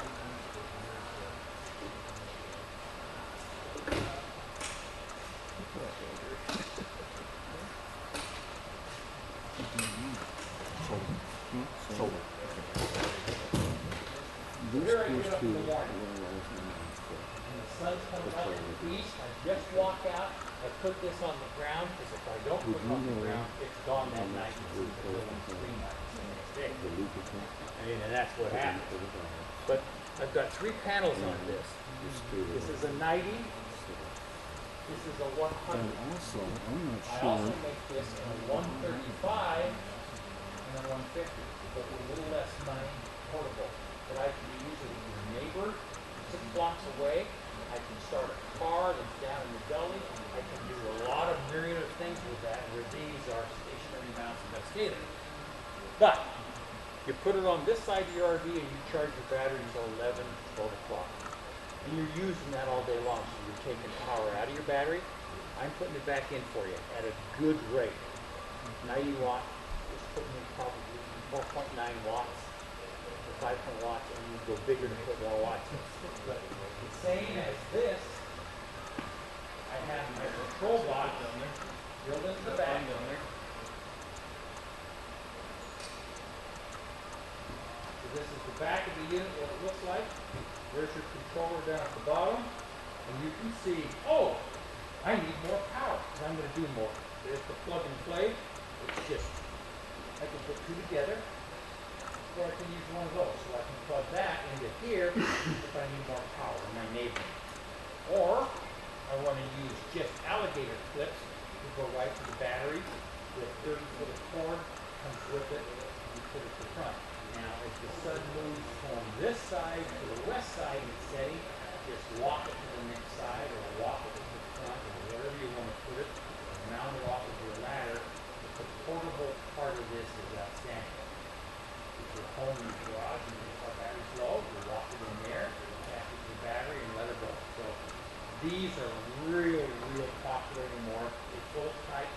S9: So here I get up in the morning, and the sun's coming up in the east, I just walk out, I put this on the ground, because if I don't put it on the ground, it's gone that night, and it's the building's green lights the next day. I mean, and that's what happens. But I've got 3 panels on this. This is a 90, this is a 100.
S11: Also, I'm not
S9: I also make this in a 135 and a 150, but with a little less money, portable. That I can use it with your neighbor 6 blocks away. I can start a car that's down in the gully. I can do a lot of myriad of things with that, where these are stationary mounts that stay there. But you put it on this side of your RV and you charge your battery until 11, 12 o'clock. And you're using that all day long, so you're taking power out of your battery. I'm putting it back in for you at a good rate. 90 watt is putting in probably 4.9 watts or 5 watts, and you go bigger to put more watts in. But the same as this, I have my control box drilled into the back. So this is the back of the unit, what it looks like. There's your controller down at the bottom, and you can see, oh, I need more power, and I'm going to do more. There's the plug and play. It's just, I can put 2 together, or I can use one of those. So I can plug that into here if I need more power in my neighborhood. Or I want to use just alligator clips to go right to the battery with 30-foot of cord, comes with it, and you put it to the front. Now, as the sun moves from this side to the west side in setting, just walk it to the next side or walk it to the front or wherever you want to put it, mount it off of your ladder. The portable part of this is outstanding. If you're home in the garage and your battery's low, you walk it in there, attach it to the battery and let it go. So these are real popular anymore. They fold tight,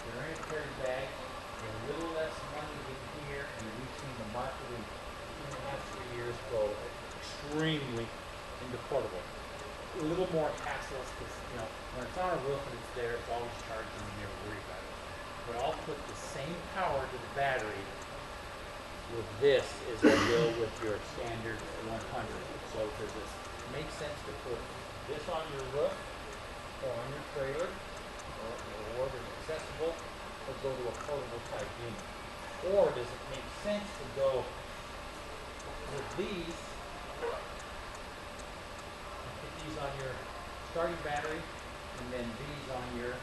S9: they're in a carry bag, they're a little less money in here, and we've seen the market in 2.5, 3 years go extremely into portable. A little more hassles because, you know, when it's on a roof and it's there, it's always charging and you never worry about it. But I'll put the same power to the battery with this as I will with your standard 100. So does this make sense to put this on your roof or on your trailer or wherever it's accessible, or go to a portable type unit? Or does it make sense to go with these and put these on your starting battery and then these on your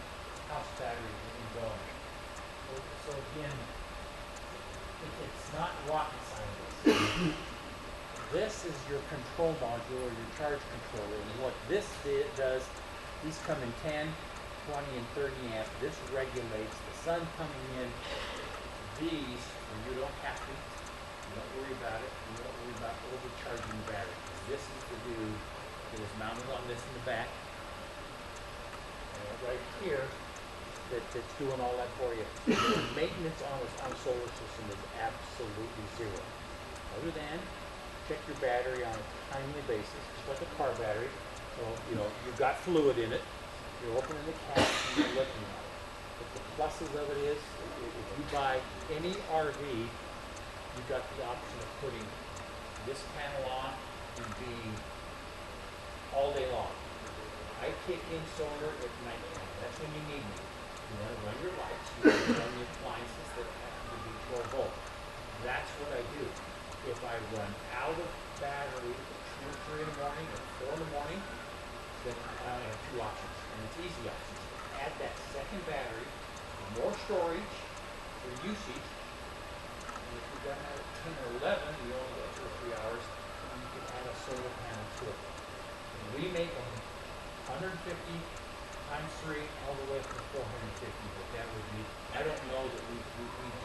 S9: house battery and going? So again, it's not rocket science. This is your control module or your charge controller, and what this does, these come in 10, 20, and 30 amp. This regulates the sun coming in. These, and you don't have to, you don't worry about it, you don't worry about overcharging the battery. This is the dude that is mounted on this in the back, and right here, that's doing all that for you. The maintenance on a solar system is absolutely zero. Other than check your battery on a timely basis, just like a car battery. So, you know, you've got fluid in it, you're opening the cap and you're looking at it. But the pluses of it is, if you buy any RV, you've got the option of putting this panel on and be all day long. I kick in solar at night time. That's when you need me. You want to run your lights, you want to run the appliances that happen to be 12 volt. That's what I do. If I run out of battery at 2 or 3 in the morning or 4 in the morning, then I only have 2 options, and it's easy options. Add that second battery, more storage for usage, and if you run out at 10 or 11, you only get 2 or 3 hours, and you can add a solar panel to it. And we make them 150 times 3 all the way up to 450, but that would be, I don't know that we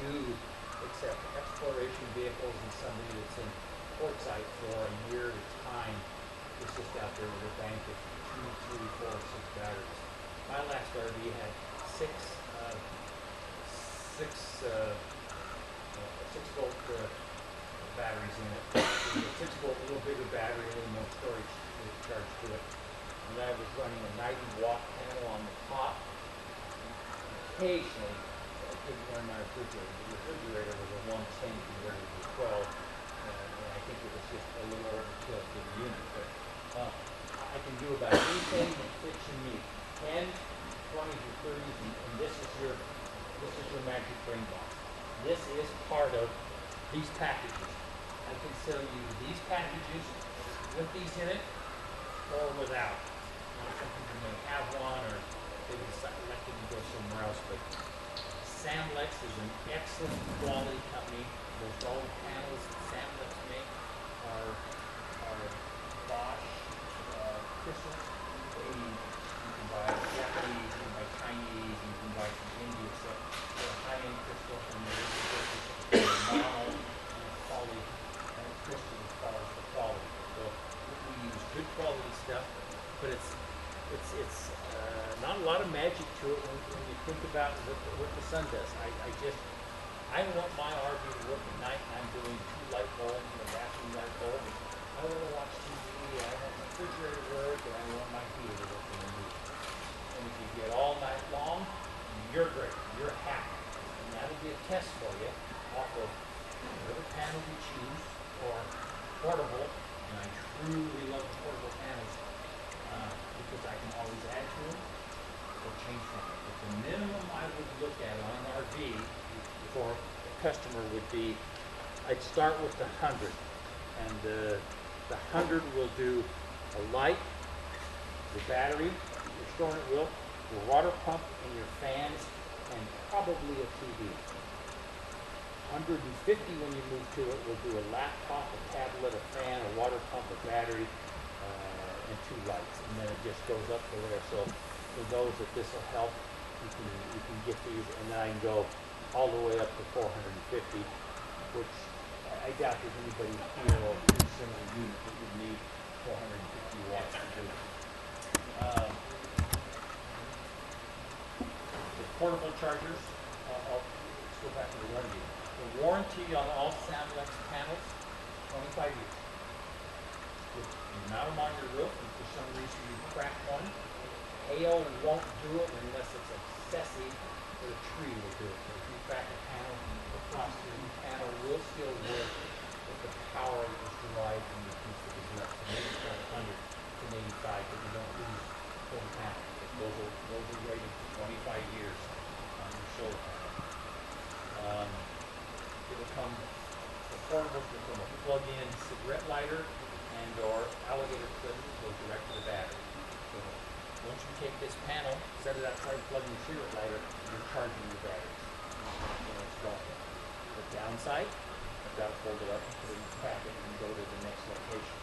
S9: do except exploration vehicles and somebody that's in portside for a year at a time is just out there with a bank of 2, 3, 4, 6 batteries. My last RV had 6 volt batteries in it. It was a 6 volt, a little bigger battery, a little more storage charge to it. And I was running a 90 watt panel on the top. Occasionally, I couldn't run my refrigerator. The refrigerator was a 110 converted to 12, and I think it was just a little over
S7: to the unit, but, I can do about anything that fits your need. 10, 20s, or 30s, and this is your magic brain box. This is part of these packages. I can sell you these packages with these in it or without. Some people may have one or they elected to go somewhere else, but Samlex is an excellent quality company. Most all the panels that Samlex make are Bosch crystals. You can buy Japanese, you can buy Chinese, you can buy from India. So they're high-end crystals and they're mono quality crystal as far as the quality. So we use good quality stuff, but it's not a lot of magic to it when you think about what the sun does. I want my RV to work at night and I'm doing 2 light bulbs and a bathroom light bulb. I want to watch TV, I want my refrigerator to work, and I want my heater to work in the room. And if you get all night long, you're great, you're happy. And that'll be a test for you off of whatever panel you choose or portable. And I truly love the portable panels because I can always add to them or change from it. But the minimum I would look at on an RV for a customer would be, I'd start with the 100. And the 100 will do a light, the battery, your storing it will, your water pump and your fans, and probably a TV. 150 when you move to it will do a laptop, a tablet, a fan, a water pump, a battery, and 2 lights. And then it just goes up to there. So for those that this will help, you can get these, and then I can go all the way up to 450, which I doubt there's anybody here or pretty similar unit that would need 450 watts to do it. The portable chargers, let's go back to the warranty. The warranty on all Samlex panels, 25 years. If you mount them on your roof and for some reason you crack one, hail won't do it unless it's excessive, but a tree will do it. So if you crack a panel, the frosted panel will still work with the power that was derived from the piece that was left. So maybe it's not 100 to 85, but you don't lose the whole panel. Those are rated for 25 years on your solar panel. It'll come, the portables will come a plug-in cigarette lighter and or alligator clip that goes direct to the battery. So once you take this panel, set it outside, plug in your cigarette lighter, you're charging your batteries. The downside, I've got to fold it up and put it in the packet and go to the next location.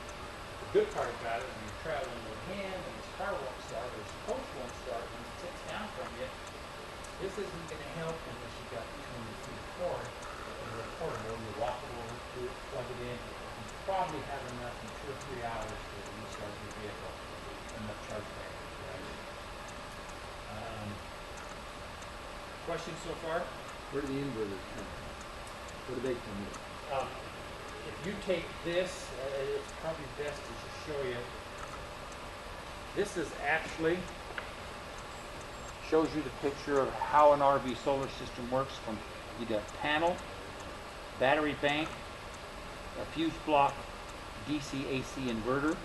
S7: The good part about it, when you're traveling with him and his car won't start, or his coach won't start, and it sits down from you, this isn't going to help unless you've got 200 feet of cord. And the portable, you walk over to it, plug it in, you probably have enough in 2 or 3 hours to restart your vehicle. Enough charge battery, right? Questions so far?
S11: Where do the inverters come from? Where do they come in?
S7: If you take this, it's probably best to just show you. This is actually shows you the picture of how an RV solar system works from either panel, battery bank, a fuse block, DC AC inverter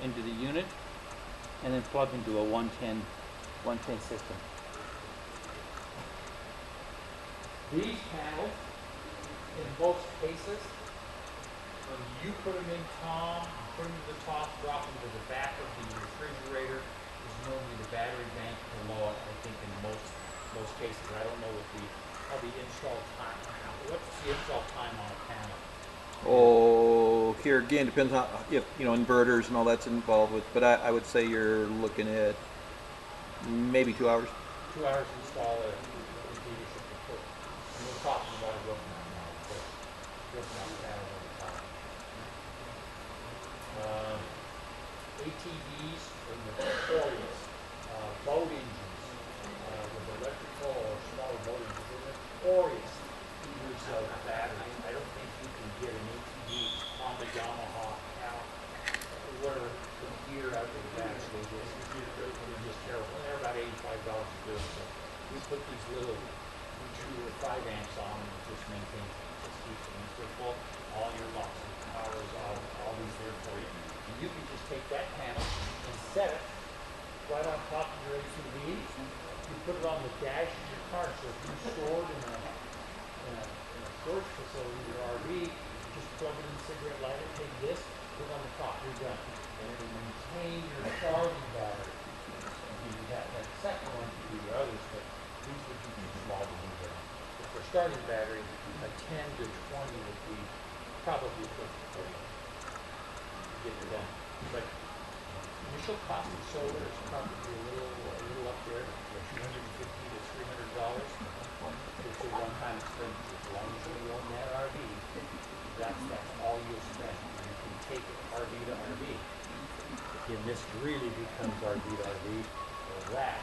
S7: into the unit, and then plug into a 110 system. These panels, in most cases, when you put them in Tom, put them to the top, drop them to the back of the refrigerator, is normally the battery bank below it, I think in most cases. I don't know what the install time, what's the install time on a panel?
S3: Oh, here again, depends on if, inverters and all that's involved with, but I would say you're looking at maybe 2 hours.
S7: 2 hours to install a dealership report. And we're talking about a roof mount now, of course. Roof mount panels on the top. ATVs are notorious. Boat engines with electrical or smaller boat engines are notorious users of batteries. I don't think you can get an ATV on the Yamaha out where the gear out of the battery. They're just terrible. They're about $85 a bill. So we put these little 2 or 5 amps on and it just maintains it. Just keeps them. Once they're full, all your locks and power is always there for you. set it right on top of your SUV. You put it on the dash of your car. So if you're stored in a storage facility, your RV, just plug it in the cigarette lighter, take this, put it on the top, you're done. And it'll maintain your charging battery. And give you that. That second one can do the others, but these would be too small to do that. But for starting battery, a 10 to 20 would be probably perfect for you. Get it done. But initial cost of solar is probably a little up there, $250 to $300. It's a one-time expense. As long as you own that RV, that's all you'll spend. And you can take it RV to RV. Again, this really becomes RV to RV. For that,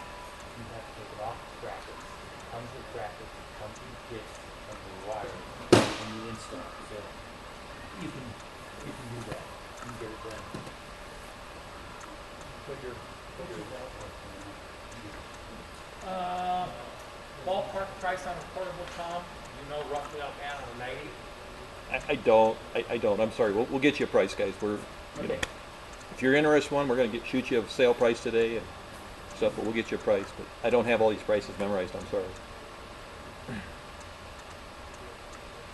S7: you have to take it off the brackets. It comes with brackets. It comes with kits. It comes with wire. And you install it. So you can do that. You can get it done. Put your ballpark price on a portable Tom, you know roughly offhand on a 90?
S3: I don't. I'm sorry. We'll get you a price, guys. We're, you know,
S7: Okay.
S3: if you're interested in one, we're going to shoot you a sale price today and stuff, but we'll get you a price. But I don't have all these prices memorized. I'm sorry.
S7: I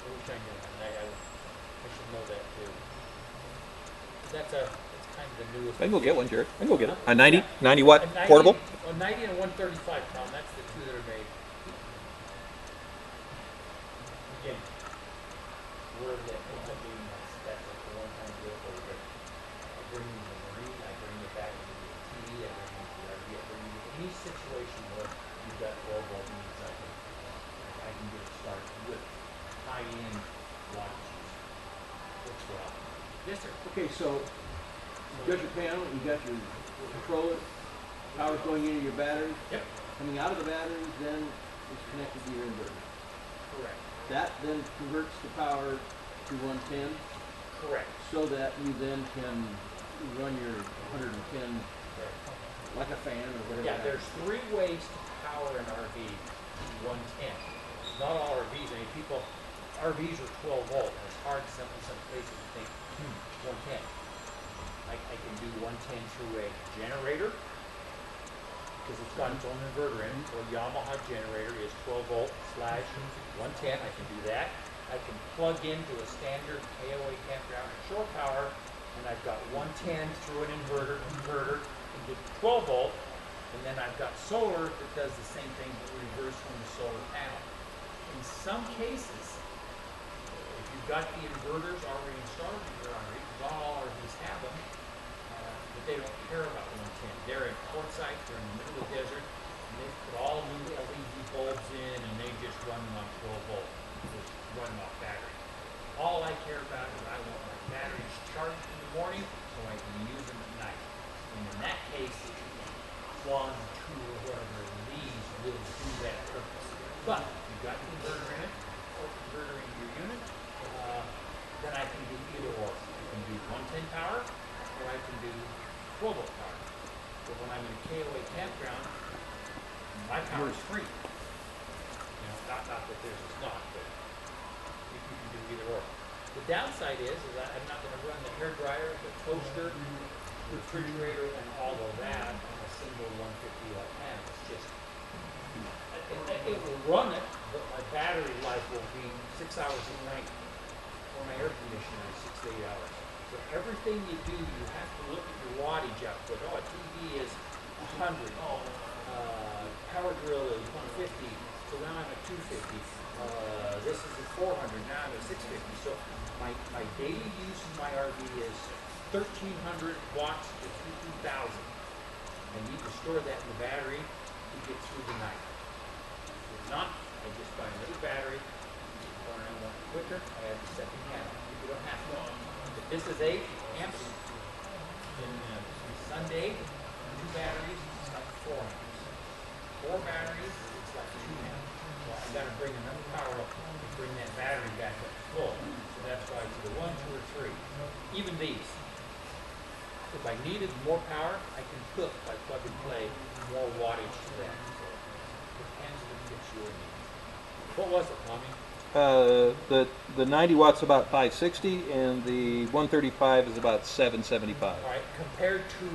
S7: wish I knew. I should know that too. That's kind of the newest.
S3: I can go get one, Jared. I can go get it.
S7: Huh?
S3: A 90
S7: Yeah.
S3: watt
S7: A 90
S3: portable?
S7: A 90 and a 135, Tom. That's the two that are made. Again, we're doing that's like a one-time deal for you. I bring you the marine, I bring you back to the TV, I bring you the RV, I bring you any situation where you've got 12-volt needs. I can get it started with high-end watches. Works well. Yes, sir.
S11: Okay, so you got your panel, you got your controller, power's going into your battery.
S7: Yep.
S11: Coming out of the batteries then is connected to your inverter.
S7: Correct.
S11: That then converts the power to 110
S7: Correct.
S11: so that you then can run your 110 like a fan or whatever.
S7: Yeah, there's 3 ways to power an RV 110. Not all RVs. I mean, RVs are 12 volt, and it's hard some places to think, 110. I can do 110 through a generator, because it's got its own inverter in it. So a Yamaha generator is 12 volt slash 110. I can do that. I can plug into a standard KOA campground and shore power, and I've got 110 through an inverter and get 12 volt, and then I've got solar that does the same thing but reverse from the solar panel. In some cases, if you've got the inverters already installed in your RV, not all RVs have them, but they don't care about 110. They're in Quartzsite, they're in the middle of the desert, and they put all new LED bulbs in, and they just run them on 12 volt, just run them off battery. All I care about is I want my batteries charged in the morning so I can use them at night. And in that case, 1, 2, or whatever of these will do that purpose. But if you've got the inverter in it, or the inverter in your unit, then I can do either or. I can do 110 power, or I can do 12 volt power. So when I'm in a KOA campground, my power is free. You know, not that theirs is not, but you can do either or. The downside is that I'm not going to run the hair dryer, the toaster, refrigerator, and all of that on a single 150 watt panel. It's just, it will run it, but my battery life will be 6 hours a night, or my air conditioner is 6 to 8 hours. So everything you do, you have to look at your wattage output. Oh, a TV is 100. Power drill is 150. So now I'm at 250. This is at 400. Now I'm at 650. So my daily use of my RV is 1,300 watts to 2,000. I need to store that in the battery to get through the night. If not, I just buy another battery. Or I want it quicker, I add the second panel. You don't have to. If this is 8 amps, then Sunday, 2 batteries, it's like 4 amps. 4 batteries, it's like 2 amps. So I got to bring enough power up to bring that battery back up to full. So that's why it's either 1, 2, or 3. Even these. If I needed more power, I can put, by plug and play, more wattage to that. So it depends what fits your needs. What was it, Tommy?
S3: The 90 watts about 560, and the 135 is about 775.
S7: All right, compared to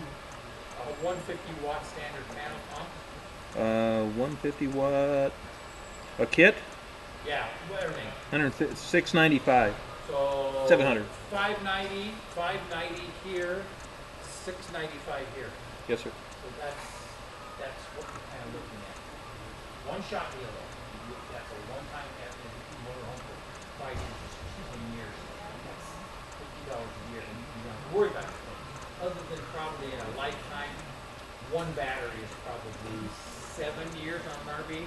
S7: A 150 watt standard panel pump.
S3: 150 watt. A kit?
S7: Yeah, everything.
S3: 695.
S7: So
S3: 700.
S7: 590 here, 695 here.
S3: Yes, sir.
S7: So that's what we're kind of looking at. One shot deal though. That's a one-time motorhome for 5 years, 10 years. That's $50 a year, and you don't worry about it. Other than probably in a lifetime, one battery is probably 7 years on an RV,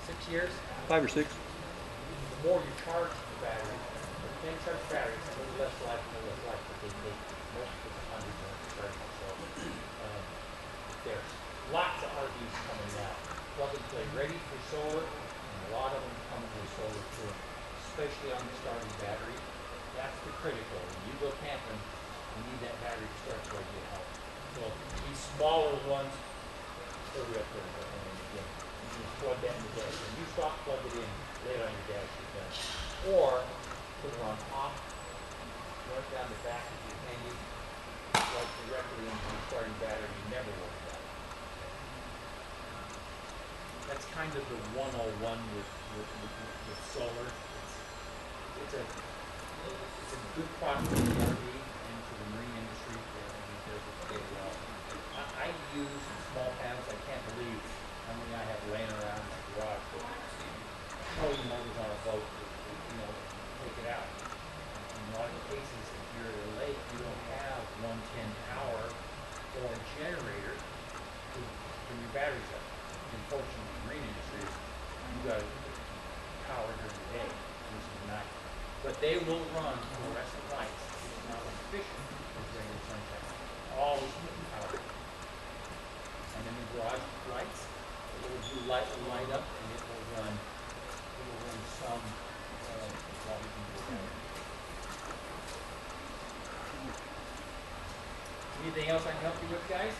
S7: 6 years.
S3: 5 or 6.
S7: The more you charge the battery, the can charge batteries, a little less life, but they make most of the hundreds of charging. So there's lots of RVs coming out, plug and play, ready for solar, and a lot of them coming with solar too, especially on the starting battery. That's the critical. When you go camping, you need that battery to start so I get help. So these smaller ones, hurry up there, and again, you just plug that in the dash. When you stop, plug it in, lay it on your dash, you're done. Or put it on top, run it down the back of your handy, plug directly into the starting battery. You never worry about it. That's kind of the 101 with solar. It's a good product for the RV and for the marine industry. It does it very well. I use small panels. I can't believe how many I have laying around in my garage. But towing motors on a boat, take it out. In a lot of cases, if you're at a lake, you don't have 110 power or a generator to bring your batteries up. Unfortunately, in the marine industry, you got power during the day, using the night. But they will run fluorescent lights. It's not as efficient as regular sunshine. Always putting power. And then the garage lights, a little blue light will light up, and it will run some while we can go down. Anything else I can help you with, guys?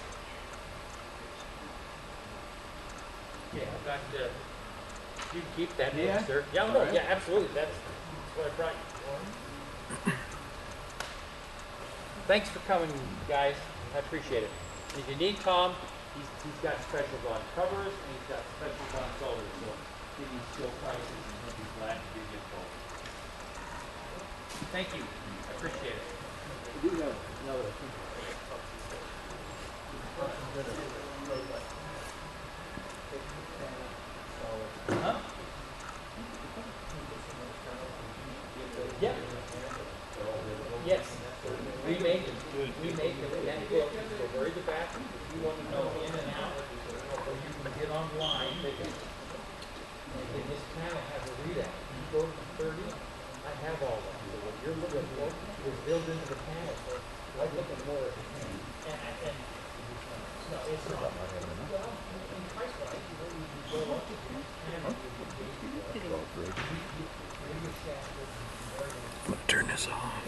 S7: Yeah, I've got you can keep that,
S6: Yeah.
S7: sir. Yeah, no, yeah, absolutely. That's what I brought you. Thanks for coming, guys. I appreciate it. If you need Tom, he's got specials on covers and he's got specials on solar. So give you still prices and he'll be glad to give you a quote. Thank you. I appreciate it.
S11: We do have another.
S7: Huh? Yep. Yes. We make them. We make them. And so very the back. If you want to know in and out, or you can get online. And this panel has a readout. You go to the 30. I have all of them. So what you're looking for is built into the panel. So I look at more of it. And no, it's not. Well, in price wise, you go up to the panel.
S3: I'm gonna turn this off.